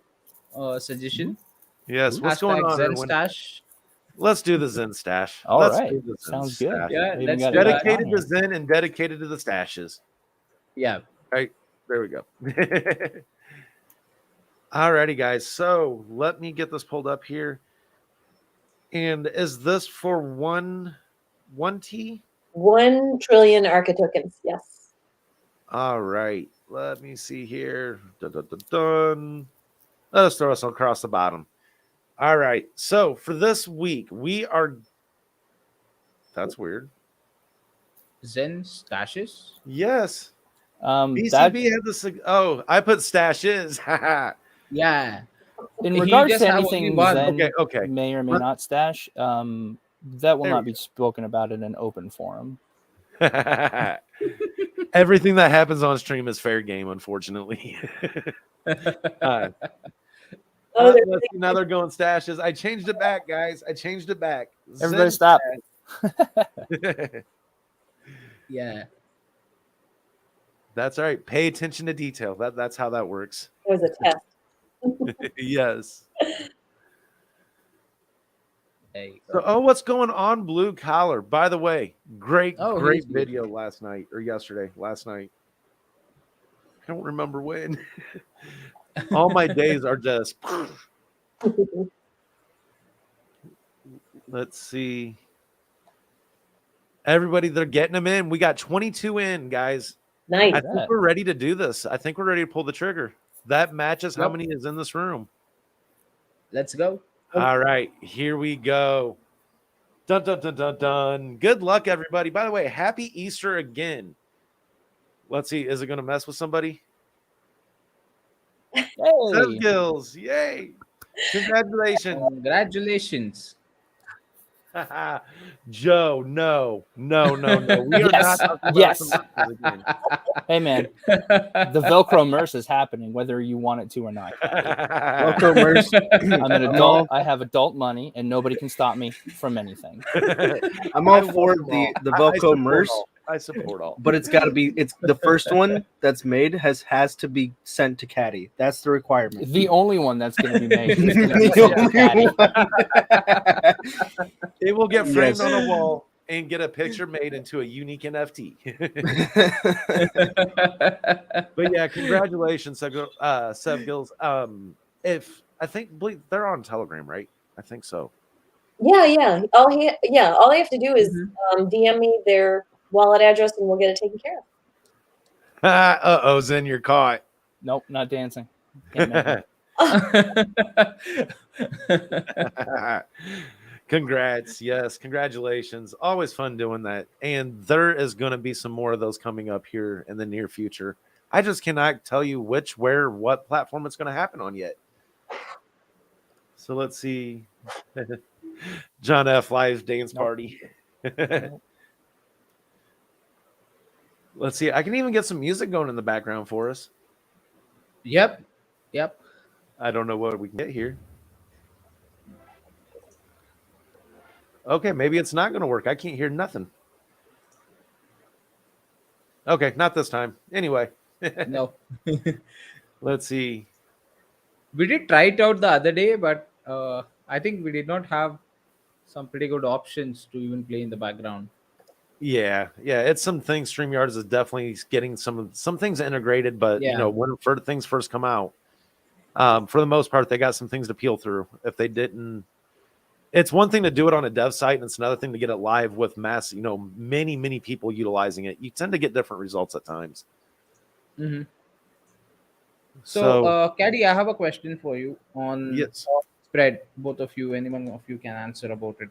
suggestion. Yes. What's going on, Zen everyone? stash. Let's do the Zen stash. All Let's right. do the Zen Sounds good. stash. Yeah, We even let's got do it that. back on Dedicated here. to Zen and dedicated to the stashes. Yeah. Right. There we go. Alrighty, guys. So let me get this pulled up here. And is this for one T? 1 trillion Arca tokens. Yes. All right. Let me see here. Dun, dun, dun, dun. Let's throw us across the bottom. All right. So for this week, we are. That's weird. Zen stashes. Yes. That, BCB had this. Oh, I put stashes. Yeah. in He regards just to have anything only one. Zen Okay. may or may Let- not stash, that will There not we be spoken about in an open forum. Everything that happens on stream is fair game, unfortunately. Oh, they're Let's see, now they're going stashes. I changed it back, guys. I changed it back. Everybody Zen stop. stash. Yeah. That's all right. Pay attention to detail. That's how that works. It was a test. Yes. There you So, go. what's going on, Blue Collar? By the way, great Oh, great he's here. video last night or yesterday. Last night. I don't remember when. All my days are just. Let's see. Everybody, they're getting them in. We got 22 in, guys. Nice. I think we're ready to do this. I think we're ready to pull the trigger. That matches how Yep. many is in this room. Let's go. All right, here we go. Dun, dun, dun, dun, dun. Good luck, everybody. By the way, happy Easter again. Let's see. Is it going to mess with somebody? Hey. Sev Gills. Yay. Congratulations. Congratulations. Joe, no. We are Yes. not talking about Yes. the matches again. Hey, man, the Velcro merce is happening, whether you want it to or not. Velcro merch. I'm an adult. I have adult money, and nobody can stop me from anything. I'm all for the Velcro merch, I support all. but it's got to be. It's the first one that's made has to be sent to Caddy. That's the requirement. The only one that's going to be made. Is gonna be The sent to only Caddy. one. It will get framed Yes. on a wall and get a picture made into a unique NFT. But yeah, congratulations, Sev Gills. If I think they're on Telegram, right? I think so. Yeah. All they have to do is DM me their wallet address and we'll get it taken care of. Zen, you're caught. Nope, not dancing. Can't make it. Congrats. Yes, congratulations. Always fun doing that. And there is going to be some more of those coming up here in the near future. I just cannot tell you which, where, what platform it's going to happen on yet. So let's see. John F. Live dance party. Let's see. I can even get some music going in the background for us. Yep. I don't know what we can get here. Okay, maybe it's not going to work. I can't hear nothing. Okay, not this time. Anyway, No. let's see. We did try it out the other day, but I think we did not have some pretty good options to even play in the background. Yeah, it's some things. StreamYards is definitely getting some things integrated, but Yeah. When things first come out, for the most part, they got some things to peel through. If they didn't, it's one thing to do it on a dev site, and it's another thing to get it live with mass, many people utilizing it. You tend to get different results at times. Mm-hmm. So, Caddy, I have a question for you on Yes. spread. Both of you, anyone of you can answer about it.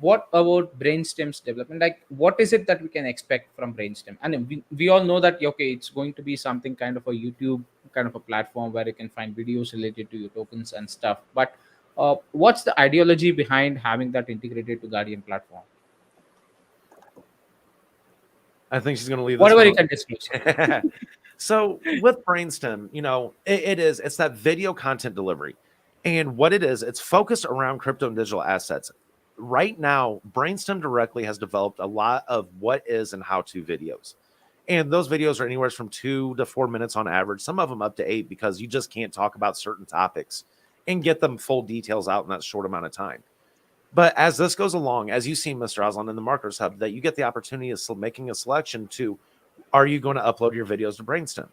What about Brainstorm's development? Like, what is it that we can expect from Brainstorm? And we all know that, okay, it's going to be something kind of a YouTube kind of a platform where you can find videos related to your tokens and stuff. But what's the ideology behind having that integrated to Guardian platform? I think she's going to leave. Whatever this you can disclose. So with Brainstorm, it's that video content delivery. And what it is, it's focused around crypto and digital assets. Right now, Brainstorm directly has developed a lot of what is and how to videos. And those videos are anywhere from 2 to 4 minutes on average, some of them up to 8, because you just can't talk about certain topics and get them full details out in that short amount of time. But as this goes along, as you see, Mr. Aslan in the Marketers Hub, that you get the opportunity of making a selection to, are you going to upload your videos to Brainstorm?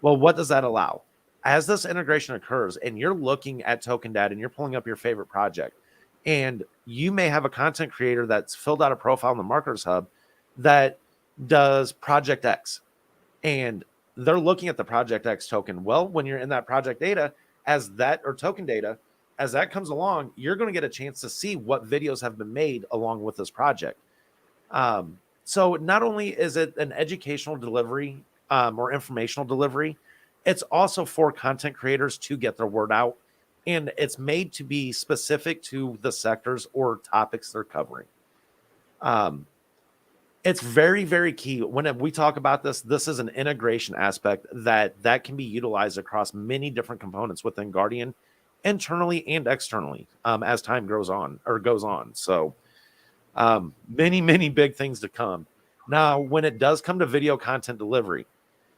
Well, what does that allow? As this integration occurs and you're looking at token data and you're pulling up your favorite project, and you may have a content creator that's filled out a profile in the Marketers Hub that does Project X, and they're looking at the Project X token. Well, when you're in that project data, token data, as that comes along, you're going to get a chance to see what videos have been made along with this project. So not only is it an educational delivery or informational delivery, it's also for content creators to get their word out, and it's made to be specific to the sectors or topics they're covering. It's very, very key. When we talk about this is an integration aspect that can be utilized across many different components within Guardian, internally and externally, as time goes on. So many big things to come. Now, when it does come to video content delivery,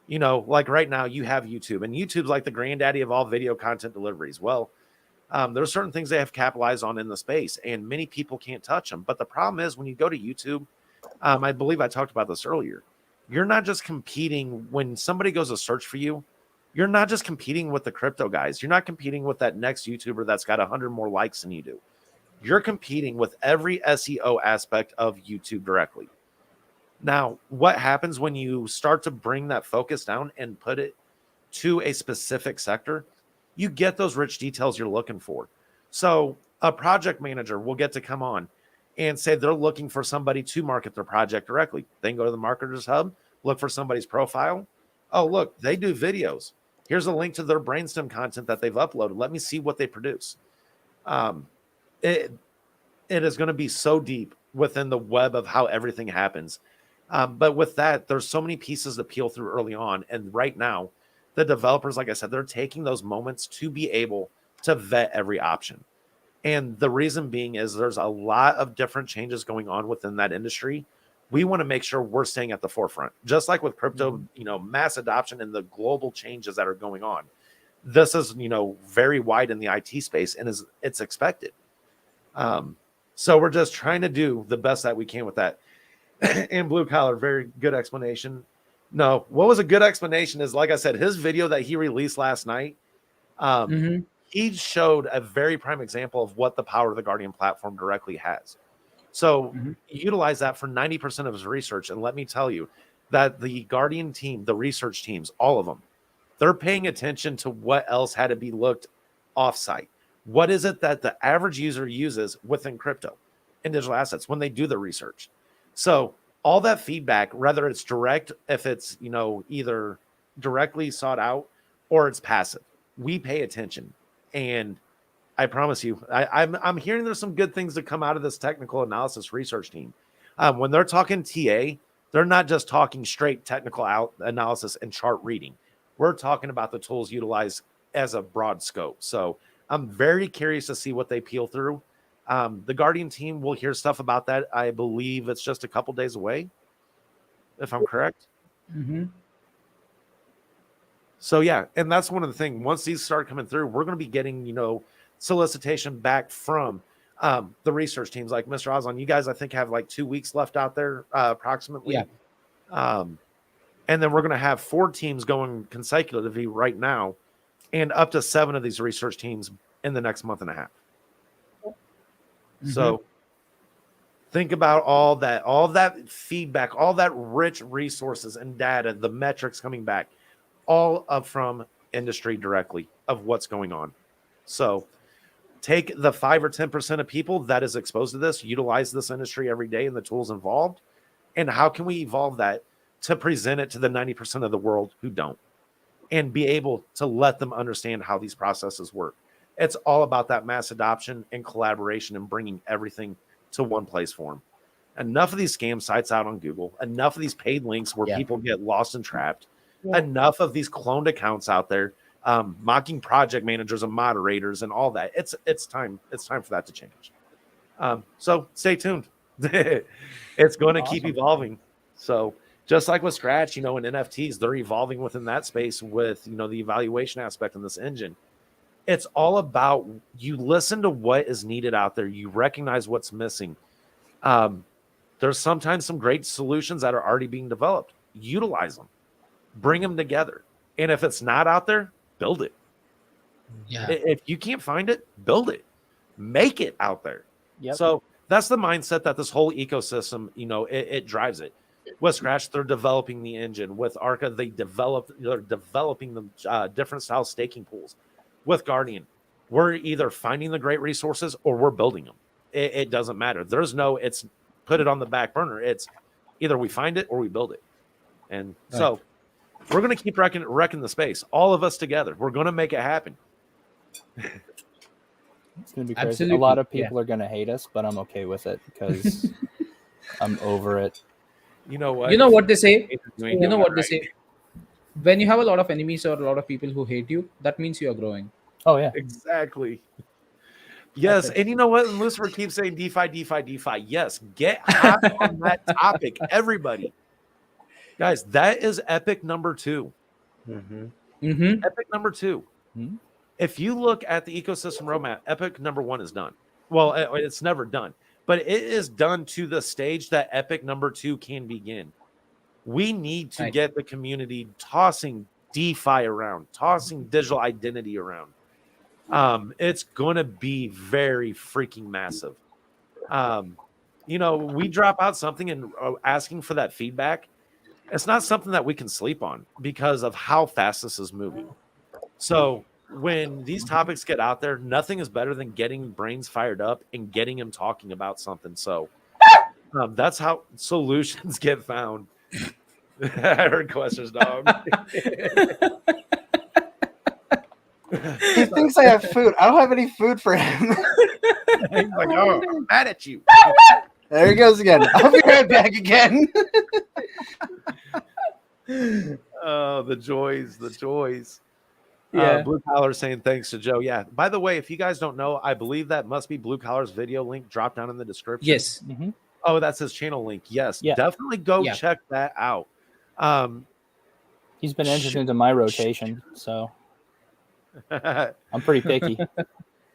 like right now you have YouTube, and YouTube's like the granddaddy of all video content deliveries. Well, there are certain things they have capitalized on in the space, and many people can't touch them. But the problem is when you go to YouTube, I believe I talked about this earlier. You're not just competing when somebody goes to search for you. You're not just competing with the crypto guys. You're not competing with that next YouTuber that's got 100 more likes than you do. You're competing with every SEO aspect of YouTube directly. Now, what happens when you start to bring that focus down and put it to a specific sector? You get those rich details you're looking for. So a project manager will get to come on and say they're looking for somebody to market their project directly. Then go to the Marketers Hub, look for somebody's profile. Oh, look, they do videos. Here's a link to their Brainstorm content that they've uploaded. Let me see what they produce. It is going to be so deep within the web of how everything happens. But with that, there's so many pieces to peel through early on. And right now, the developers, like I said, they're taking those moments to be able to vet every option. And the reason being is there's a lot of different changes going on within that industry. We want to make sure we're staying at the forefront, just like with crypto, mass adoption and the global changes that are going on. This is, very wide in the IT space, and it's expected. So we're just trying to do the best that we can with that. And blue collar, very good explanation. No, what was a good explanation is, like I said, his video that he released last night, he showed a very prime example of what the power of the Guardian platform directly has. So utilize that for 90% of his research. And let me tell you that the Guardian team, the research teams, all of them, they're paying attention to what else had to be looked offsite. What is it that the average user uses within crypto and digital assets when they do the research? So all that feedback, whether it's direct, if it's, either directly sought out or it's passive, we pay attention. And I promise you, I'm hearing there's some good things that come out of this technical analysis research team. When they're talking TA, they're not just talking straight technical analysis and chart reading. We're talking about the tools utilized as a broad scope. So I'm very curious to see what they peel through. The Guardian team will hear stuff about that. I believe it's just a couple days away, if I'm correct. So yeah, and that's one of the things. Once these start coming through, we're going to be getting, solicitation back from the research teams, like Mr. Oslan. You guys, I think, have like 2 weeks left out there, approximately. Yeah. And then we're going to have 4 teams going consecutively right now, and up to 7 of these research teams in the next month and a half. So think about all that feedback, all that rich resources and data, the metrics coming back, all up from industry directly of what's going on. So take the 5 or 10% of people that is exposed to this, utilize this industry every day and the tools involved. And how can we evolve that to present it to the 90% of the world who don't, and be able to let them understand how these processes work? It's all about that mass adoption and collaboration and bringing everything to one place for them. Enough of these scam sites out on Google, enough of these paid links where people get lost and trapped, enough of these cloned accounts out there, mocking project managers and moderators and all that. It's time for that to change. So stay tuned. It's going to keep evolving. So just like with Scratch, and NFTs, they're evolving within that space with, the evaluation aspect in this engine. It's all about you listen to what is needed out there. You recognize what's missing. There's sometimes some great solutions that are already being developed. Utilize them, bring them together. And if it's not out there, build it. Yeah. If you can't find it, build it, make it out there. Yep. So that's the mindset that this whole ecosystem, it drives it. With Scratch, they're developing the engine. With Archa, they're developing the different style staking pools. With Guardian, we're either finding the great resources or we're building them. It doesn't matter. There's no, it's put it on the back burner. It's either we find it or we build it. And so we're going to keep wrecking the space. All of us together. We're going to make it happen. It's going to be crazy. Absolutely. A lot of people are going to hate us, but I'm okay with it because I'm over it. You know what? You know what they say? When you have a lot of enemies or a lot of people who hate you, that means you are growing. Oh, yeah. Exactly. Yes. And you know what? Lucifer keeps saying DeFi. Yes. Get hot on that topic, everybody. Guys, that is epic number 2. Epic number 2. Mhm. If you look at the ecosystem roadmap, Epic number 1 is done. Well, it's never done, but it is done to the stage that Epic number 2 can begin. We need to Right. get the community tossing DeFi around, tossing digital identity around. It's going to be very freaking massive. We drop out something and asking for that feedback. It's not something that we can sleep on because of how fast this is moving. So when these topics get out there, nothing is better than getting brains fired up and getting them talking about something. So that's how solutions get found. I heard questions, dog. He thinks I have food. I don't have any food for him. He's like, oh, I'm mad at you. There he goes again. I'll be right back again. Oh, the joys. Yeah. Blue Collar saying thanks to Joe. Yeah. By the way, if you guys don't know, I believe that must be Blue Collar's video link. Drop down in the description. Yes. Mhm. Oh, that's his channel link. Yes. Yeah. Definitely go check that out. He's been entered into my rotation, so I'm pretty picky.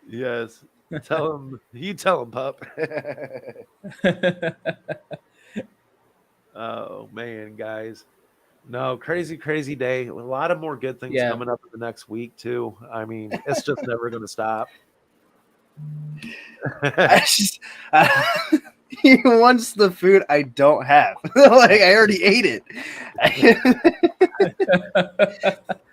Yes. Tell him, pup. Oh man, guys. No, crazy day. A lot of more good things coming up in the next week too. I mean, it's just never going to stop. He wants the food I don't have. Like I already ate it.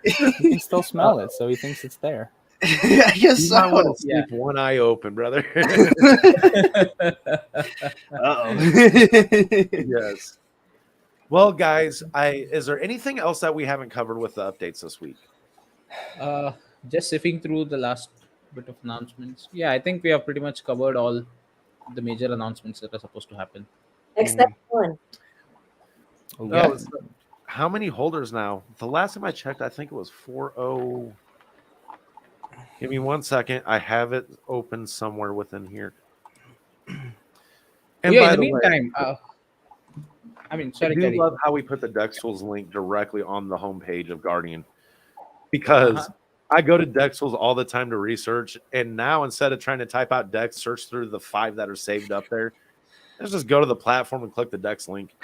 You can still smell it, so he thinks it's there. I guess You might want so. to sleep one eye open, brother. Uh-oh. Yes. Well, guys, is there anything else that we haven't covered with the updates this week? Just sifting through the last bit of announcements. Yeah, I think we have pretty much covered all the major announcements that are supposed to happen. Except one. Oh, how many holders now? The last time I checked, I think it was 40. Give me 1 second. I have it open somewhere within here. And Yeah, by in the the way, meantime, sorry, I do Kerry. love how we put the Dex Tools link directly on the homepage of Guardian, because I go to Dex Tools all the time to research, and now instead of trying to type out Dex, search through the 5 that are saved up there, let's just go to the platform and click the Dex link.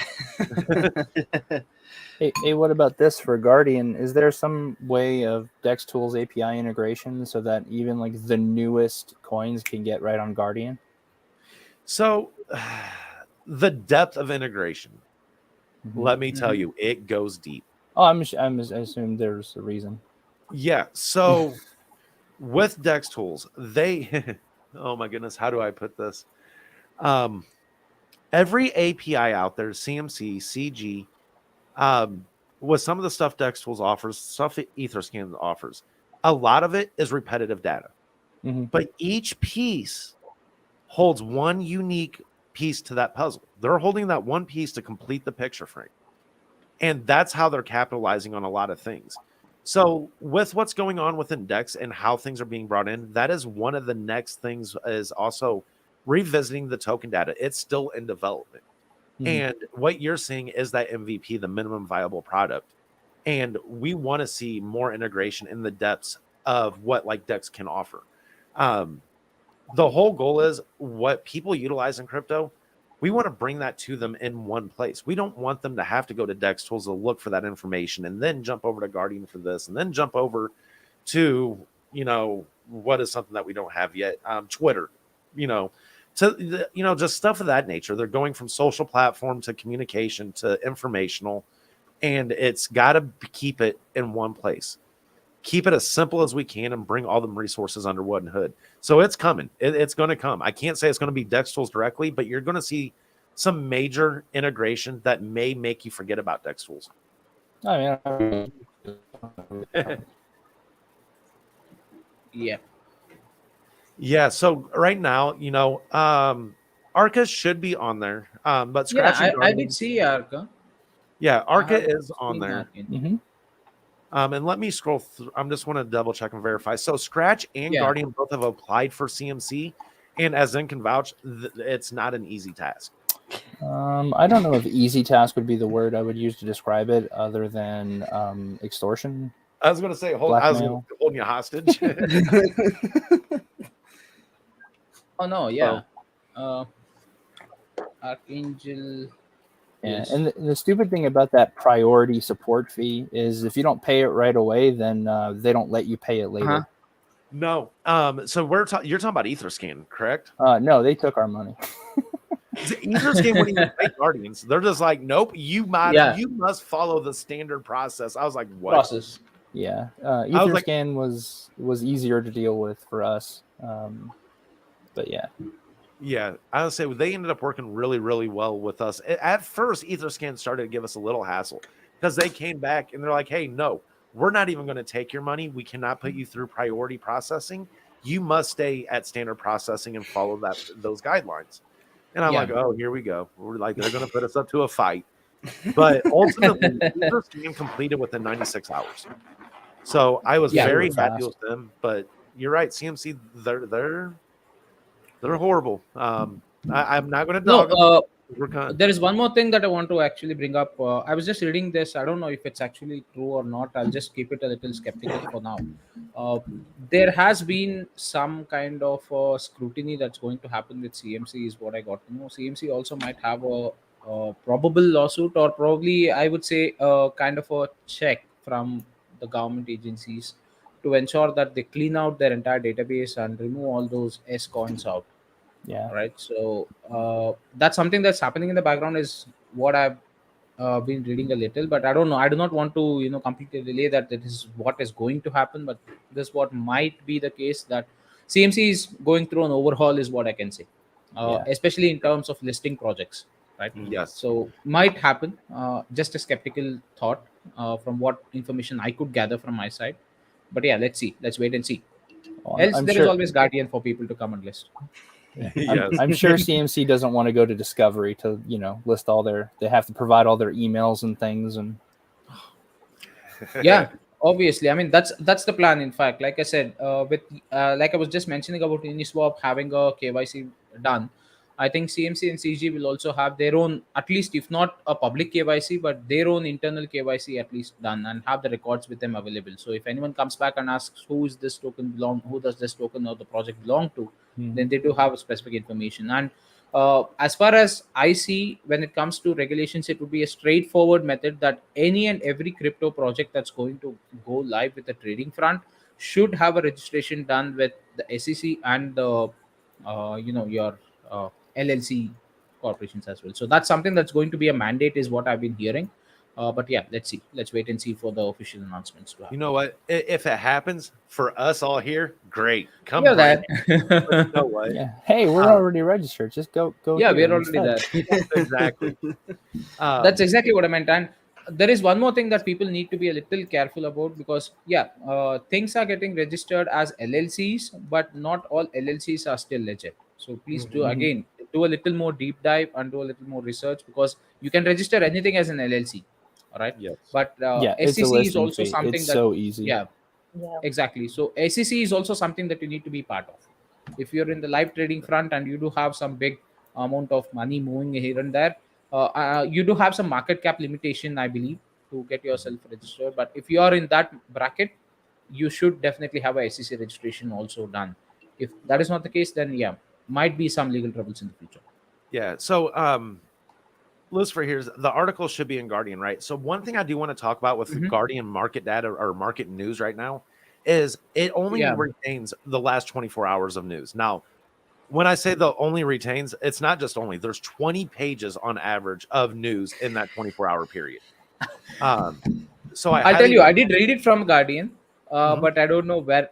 Hey, what about this for Guardian? Is there some way of Dex Tools API integration so that even like the newest coins can get right on Guardian? So the depth of integration, let me tell you, it goes deep. Oh, I assume there's a reason. Yeah. So with Dex Tools, they, oh my goodness, how do I put this? Every API out there, CMC, CG, with some of the stuff Dex Tools offers, stuff that Etherscan offers, a lot of it is repetitive data. But each piece holds one unique piece to that puzzle. They're holding that one piece to complete the picture frame. And that's how they're capitalizing on a lot of things. So with what's going on within Dex and how things are being brought in, that is one of the next things, is also revisiting the token data. It's still in development. And what you're seeing is that MVP, the minimum viable product. And we want to see more integration in the depths of what like Dex can offer. The whole goal is what people utilize in crypto. We want to bring that to them in one place. We don't want them to have to go to Dex Tools to look for that information and then jump over to Guardian for this and then jump over to, what is something that we don't have yet? Twitter, just stuff of that nature. They're going from social platform to communication to informational, and it's got to keep it in one place. Keep it as simple as we can and bring all the resources under one hood. So it's coming. It's going to come. I can't say it's going to be Dex Tools directly, but you're going to see some major integration that may make you forget about Dex Tools. I mean, Yeah. Yeah. So right now, Arca should be on there. But Scratch and I Guardian, did see Arca. yeah, Arca I have is on seen there. Arca. And let me scroll through. I'm just want to double check and verify. So Scratch and Guardian both have applied for CMC, and as Zen can vouch, it's not an easy task. I don't know if easy task would be the word I would use to describe it, other than extortion, I was going to say, I was blackmail. holding you hostage. Oh no, So, yeah. Uh, Archangel Yeah, is and the stupid thing about that priority support fee is if you don't pay it right away, then they don't let you pay it uh-huh. later. no. So you're talking about Etherscan, correct? No, they took our money. Etherscan wouldn't even take Guardians. They're just like, nope, you Yeah. must follow the standard process. I was like, what? process. Yeah, I was like, Etherscan was easier to deal with for us. But yeah, yeah, I would say they ended up working really, really well with us. At first, Etherscan started to give us a little hassle because they came back and they're like, hey, no, we're not even going to take your money. We cannot put you through priority processing. You must stay at standard processing and follow those guidelines. And I'm Yeah. like, oh, here we go. We're like, they're going to put us up to a fight. But ultimately, Etherscan completed within 96 hours. So I was Yeah. very Super happy fast. with them. But you're right, CMC, they're horrible. I'm not going to No, dog them. We're kind of, there is one more thing that I want to actually bring up. I was just reading this. I don't know if it's actually true or not. I'll just keep it a little skeptical for now. Uh, there has been some kind of scrutiny that's going to happen with CMC, is what I got to know. CMC also might have a probable lawsuit, or probably I would say kind of a check from the government agencies to ensure that they clean out their entire database and remove all those S coins out. yeah, Right, so that's something that's happening in the background, is what I've been reading a little, but I don't know. I do not want to completely relay that this is what is going to happen, but this what might be the case, that CMC is going through an overhaul, is what I can say, yeah. especially in terms of listing projects, right? yes. So might happen, just a skeptical thought from what information I could gather from my side. But yeah, let's see, let's wait and see. Well, Else I'm there is sure. always Guardian for people to come and list. Yeah, Yes. I'm sure CMC doesn't want to go to Discovery to list all their. They have to provide all their emails and things, and Yeah, obviously, I mean that's the plan. In fact, like I said, with like I was just mentioning about Uniswap having a KYC done, I think CMC and CG will also have their own, at least if not a public KYC, but their own internal KYC at least done, and have the records with them available. So if anyone comes back and asks who is this token belong, who does this token or the project belong to, then they do have specific information. And as far as I see, when it comes to regulations, it would be a straightforward method that any and every crypto project that's going to go live with the trading front should have a registration done with the SEC and the your LLC corporations as well. So that's something that's going to be a mandate, is what I've been hearing. But yeah, let's see. Let's wait and see for the official announcements to You happen. know what? If it happens for us all here, great. Come Yeah, break. that. But you know what? yeah. Hey, we're already registered. Just go Yeah, here we're already instead. there. Exactly. That's exactly what I meant. And there is one more thing that people need to be a little careful about, because yeah, things are getting registered as LLCs, but not all LLCs are still legit. So please do, Mhm. again, do a little more deep dive and do a little more research, because you can register anything as an LLC, all right? Yes. But Yeah, it's a SEC is listing also fee. It's something that, so easy. yeah, Yeah. exactly. So SEC is also something that you need to be part of. If you're in the live trading front and you do have some big amount of money moving here and there, you do have some market cap limitation, I believe, to get yourself registered. But if you are in that bracket, you should definitely have a SEC registration also done. If that is not the case, then yeah, might be some legal troubles in the future. Yeah. So, Lucifer, here's the article should be in Guardian, right? So, one thing I do want to talk about with Mhm. Guardian market data or market news right now is it only Yeah. retains the last 24 hours of news. Now, when I say the only retains, it's not just only, there's 20 pages on average of news in that 24-hour period. Um, so I I'll tell highly you, I did read it from Guardian, Mhm. but I don't know where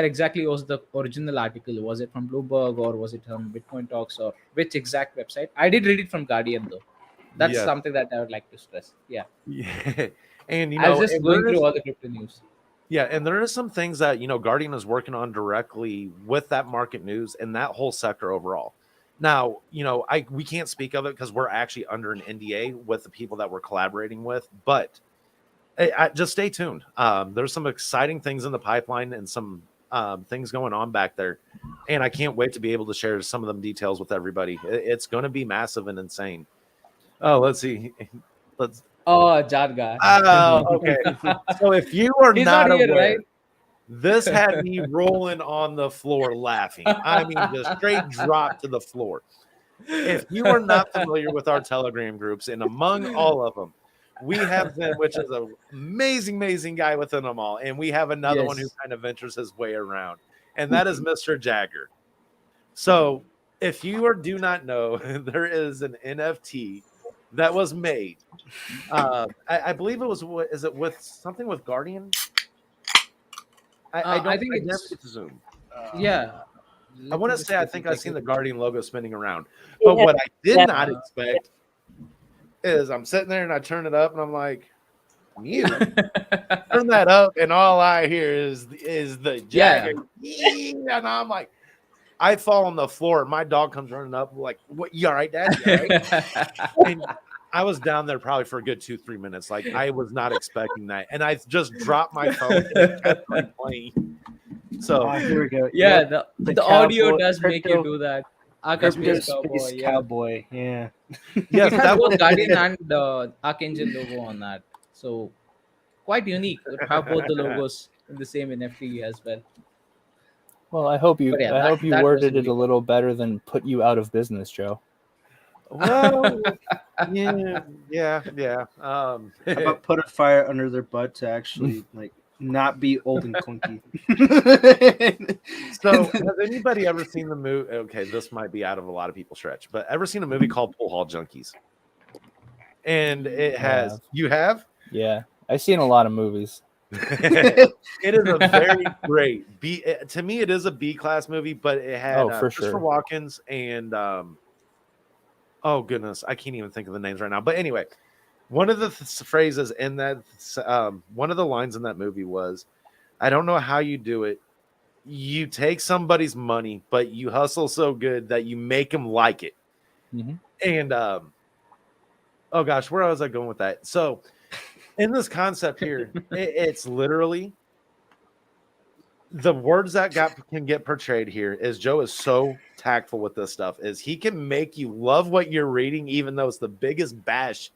exactly was the original article. Was it from Bloomberg, or was it from Bitcoin Talks, or which exact website? I did read it from Guardian though. That's Yes. something that I would like to stress. Yeah, Yeah. And I was just and going there through is all the crypto news. yeah, and there is some things that Guardian is working on directly with that market news and that whole sector overall. Now, we can't speak of it because we're actually under an NDA with the people that we're collaborating with, but just stay tuned. There's some exciting things in the pipeline and some things going on back there, and I can't wait to be able to share some of them details with everybody. It's going to be massive and insane. Oh, let's see. Let's. Oh, Jad guy. Oh, okay. So if you are He's not not here, aware, right? this had me rolling on the floor laughing. I mean, just straight drop to the floor. If you are not familiar with our Telegram groups, and among all of them, we have them, which is an amazing guy within them all. And we have another one who Yes. kind of ventures his way around, and that is Mr. Jagger. So if you do not know, there is an NFT that was made. I believe it was, is it with something with Guardian? I I think never it's get to Zoom. yeah. I want to Just say I quickly think I've check seen it. the Guardian logo spinning around. It But has- what I did yeah. not expect is I'm sitting there and I turn it up and I'm like, music. Turn that up and all I hear is the Jagger. Yeah. And I'm like, I fall on the floor. My dog comes running up like, "What? You all right, Dad? You all right?" And I was down there probably for a good 2-3 minutes. Like I was not expecting that, and I just dropped my phone and it kept replaying. So Oh, here we go. Yeah, Yep, the audio cowboy- does make you crypto- do that. Arca Crypto Space Cowboy. Space Yeah. Cowboy. Yeah. yes, It has that both was Guardian and the Archangel logo on that. So quite unique to have both the logos in the same NFT as well. Well, I hope you But yeah, I that- hope you that was worded really it a little better than put you out of business, Joe. well, yeah. How about put a fire under their butt to actually like not be old and clunky? So, has anybody ever seen the movie? Okay, this might be out of a lot of people's stretch, but ever seen a movie called Pool Hall Junkies? And it has. have. You have? Yeah, I've seen a lot of movies. It is a very great B. To me, it is a B class movie, but it had Oh, for Christopher sure. Walken's and oh goodness, I can't even think of the names right now. But anyway, one of the phrases in that one of the lines in that movie was, "I don't know how you do it. You take somebody's money, but you hustle so good that you make them like it." Mhm. And oh gosh, where was I going with that? So in this concept here, it's literally the words that can get portrayed here is Joe is so tactful with this stuff is he can make you love what you're reading, even though it's the biggest bash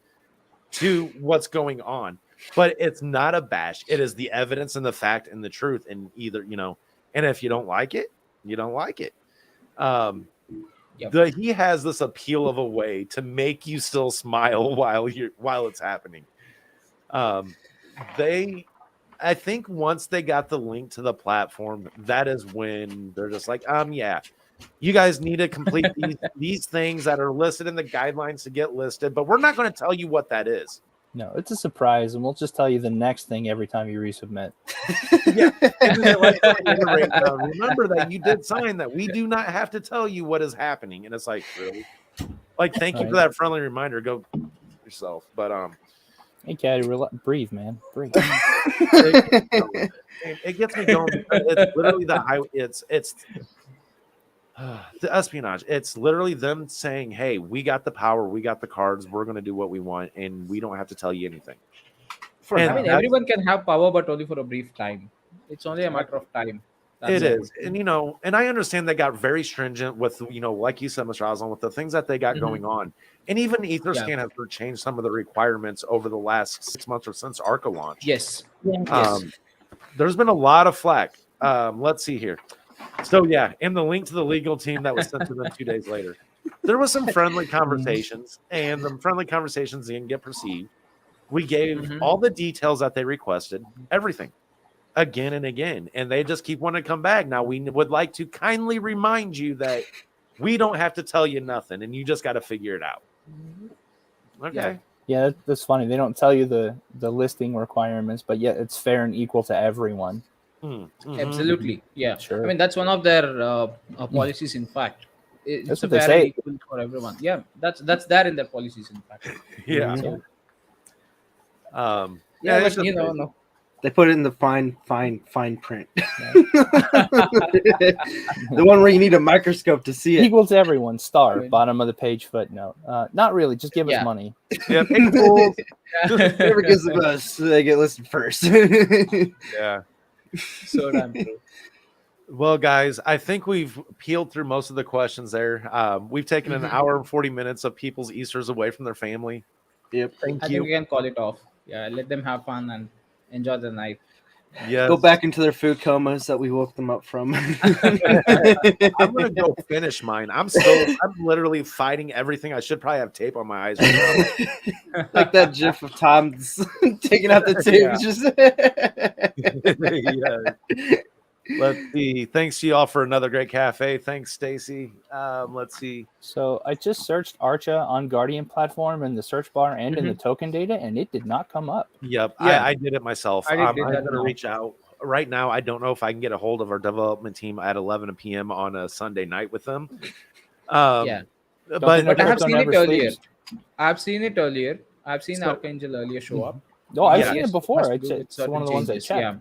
to what's going on. But it's not a bash. It is the evidence and the fact and the truth. And either, and if you don't like it, you don't like it. Yep. He has this appeal of a way to make you still smile while it's happening. I think once they got the link to the platform, that is when they're just like, yeah, you guys need to complete these things that are listed in the guidelines to get listed, but we're not going to tell you what that is. No, it's a surprise, and we'll just tell you the next thing every time you resubmit. Yeah. And then they like to reiterate, remember that you did sign that we do not have to tell you what is happening. And it's like, really? Like, thank you for that friendly reminder. Go yourself. But Hey, Caddy, breathe, man. Breathe. it gets me going because it's literally the espionage. It's literally them saying, "Hey, we got the power, we got the cards, we're going to do what we want, and we don't have to tell you anything." I mean, everyone can have power, but only for a brief time. It's only a matter of time. It is. And and I understand they got very stringent with, like you said, Mr. Osland, with the things that they got going on. And even Etherscan has changed some of the requirements over the last 6 months or since Arca launched. Yes. There's been a lot of flack. Let's see here. So, yeah, and the link to the legal team that was sent to them 2 days later. There was some friendly conversations, and the friendly conversations didn't get perceived. We gave all the details that they requested, everything. Again and again, and they just keep wanting to come back. Now, we would like to kindly remind you that we don't have to tell you nothing, and you just got to figure it out. Okay. Yeah, that's funny. They don't tell you the listing requirements, but yet it's fair and equal to everyone. Absolutely. Yeah. Sure. I mean, that's one of their policies, in fact. It's That's a what they fair say. and equal for everyone. Yeah, that's there in their policies, in fact. Yeah. So, Yeah, but, no. They put it in the fine print. The one where you need a microscope to see it. Equal to everyone. Star, Right. bottom of the page footnote. Not really. Just give us money. Yeah. Pay fools. Whoever gives the us, they get listed first. Yeah. So damn true. Well, guys, I think we've peeled through most of the questions there. We've taken an hour and 40 minutes of people's Easters away from their family. Yep. Thank I think we you. can call it off. Yeah, let them have fun and enjoy the night. Yes. Go back into their food comas that we woke them up from. I'm gonna go finish mine. I'm literally fighting everything. I should probably have tape on my eyes right now. Like that gif of Tom taking out the tape. Yeah. Just Yeah. Let's see. Thanks to y'all for another great cafe. Thanks, Stacy. Let's see. So I just searched Archa on Guardian platform in the search bar and in the token data, and it did not come up. Yep, Yeah. I did it myself. I I'm did that gonna now. reach out right now. I don't know if I can get a hold of our development team at 11 p.m. on a Sunday night with them. Yeah. But But I have Crypto seen it never earlier. sleeps. I've seen it earlier. I've seen So- Archangel earlier show up. Oh, I've Yeah. seen Yes, it before. has to It's, do with it's one certain of the ones I changes, checked. yeah.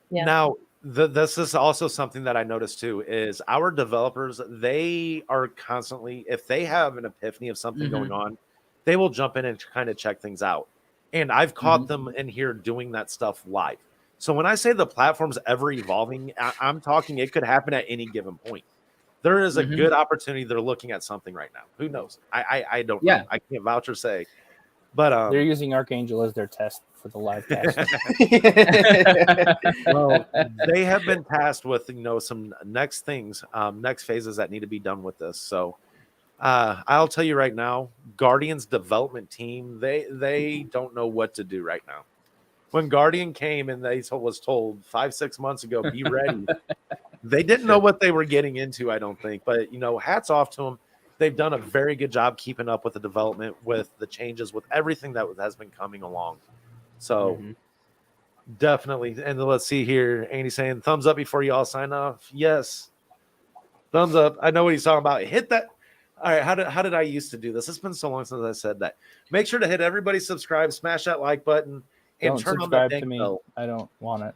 Yeah. Now, this is also something that I noticed too is our developers, they are constantly, if they have an epiphany of something going on, they will jump in and kind of check things out. And I've caught them in here doing that stuff live. So when I say the platform's ever evolving, I'm talking it could happen at any given point. There is a good opportunity they're looking at something right now. Who knows? I don't know. Yeah. I can't vouch or say. But They're using Archangel as their test for the live test. well, they have been tasked with some next things, next phases that need to be done with this. So I'll tell you right now, Guardian's development team, they don't know what to do right now. When Guardian came and was told 5-6 months ago, be ready, they didn't know what they were getting into, I don't think. But hats off to them. They've done a very good job keeping up with the development, with the changes, with everything that has been coming along. So definitely. And let's see here. Andy saying thumbs up before you all sign off. Yes. Thumbs up. I know what he's talking about. Hit that. All right. How did I used to do this? It's been so long since I said that. Make sure to hit everybody subscribe, smash that like button, and Don't turn on subscribe that to ding me. bell. I don't want it.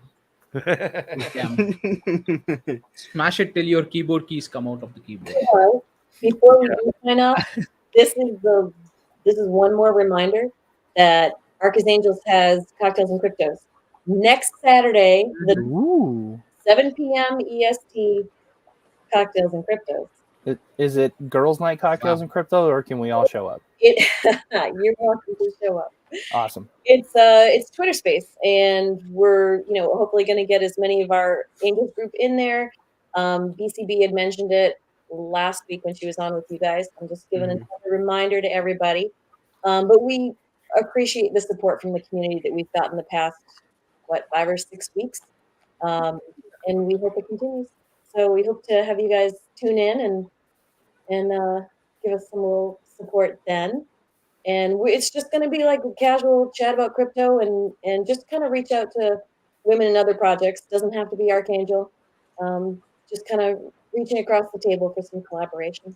Yeah. Smash it till your keyboard keys come out of the keyboard. Well, before we do sign off, this is one more reminder that Arcus Angels has cocktails and cryptos next Saturday, the Ooh. 7 p.m. EST cocktails and cryptos. Is it girls' night cocktails and crypto, or can we all show up? You're welcome to show up. Awesome. It's Twitter Space, and we're hopefully going to get as many of our Angels group in there. BCB had mentioned it last week when she was on with you guys. I'm just giving another reminder to everybody. But we appreciate the support from the community that we've gotten the past 5 or 6 weeks, and we hope it continues. So we hope to have you guys tune in and give us some little support then. And it's just going to be like a casual chat about crypto and just kind of reach out to women in other projects. Doesn't have to be Archangel. Just kind of reaching across the table for some collaboration.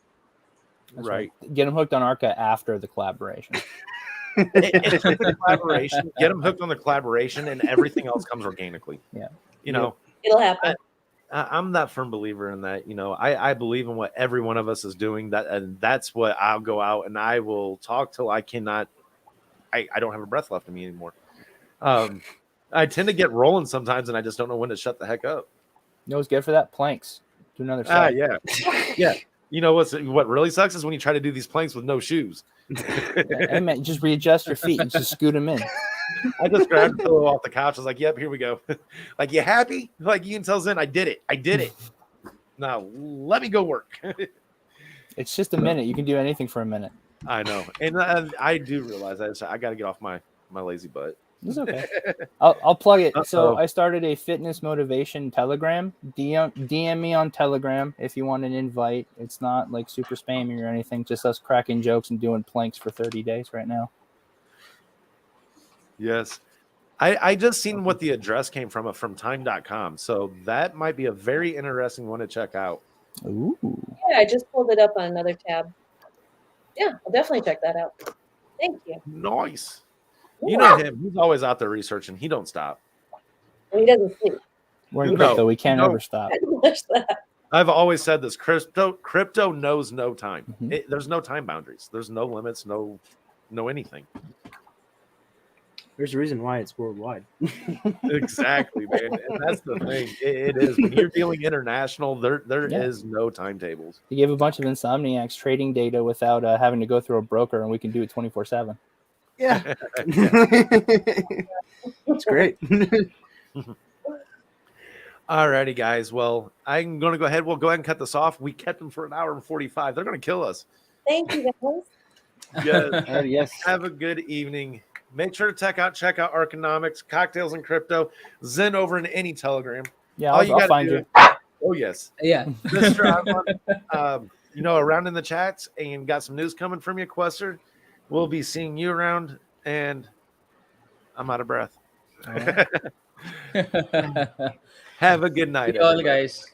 That's Right. Get them hooked on Arca after the collaboration. It's just a collaboration. Get them hooked on the collaboration, and everything else comes organically. Yeah. It'll happen. I'm that firm believer in that. I believe in what every one of us is doing. And that's what I'll go out and I will talk till I cannot. I don't have a breath left in me anymore. I tend to get rolling sometimes, and I just don't know when to shut the heck up. You know what's good for that? Planks. Do another side. Yeah. You know what really sucks is when you try to do these planks with no shoes. Hey man, just readjust your feet and just scoot them in. I just grabbed the pillow off the couch. I was like, "Yep, here we go." Like, you happy? Like Ian tells in, I did it. Now let me go work. It's just a minute. You can do anything for a minute. I know, and I do realize I got to get off my lazy butt. It's okay. I'll plug it. So Uh-oh. I started a fitness motivation Telegram. DM me on Telegram if you want an invite. It's not like super spammy or anything. Just us cracking jokes and doing planks for 30 days right now. Yes. I just seen what the address came from time.com. So that might be a very interesting one to check out. Ooh. Yeah, I just pulled it up on another tab. Yeah, I'll definitely check that out. Thank you. Nice. You know him. He's always out there researching. He don't stop. And he doesn't sleep. We're in No, crypto. We can't no. ever stop. Watch that. I've always said this. Crypto knows no time. Mhm. There's no time boundaries. There's no limits, no anything. There's a reason why it's worldwide. Exactly, man. And that's the thing. It is when you're dealing international. There Yeah. is no timetables. You give a bunch of insomniacs trading data without having to go through a broker, and we can do it 24/7. Yeah, it's great. Alrighty, guys. Well, I'm going to go ahead. We'll go ahead and cut this off. We kept them for an hour and 45. They're going to kill us. Thank you, guys. Yes. Yes. Have a good evening. Make sure to check out Arconomics, Cocktails and Crypto, Zen over in any Telegram. Yeah, All you I'll gotta find do- you. Oh, yes. Yeah. Mr. Armand, around in the chats, and got some news coming from you, Quester. We'll be seeing you around, and I'm out of breath. All right. Have a good night, See you all, everybody. guys.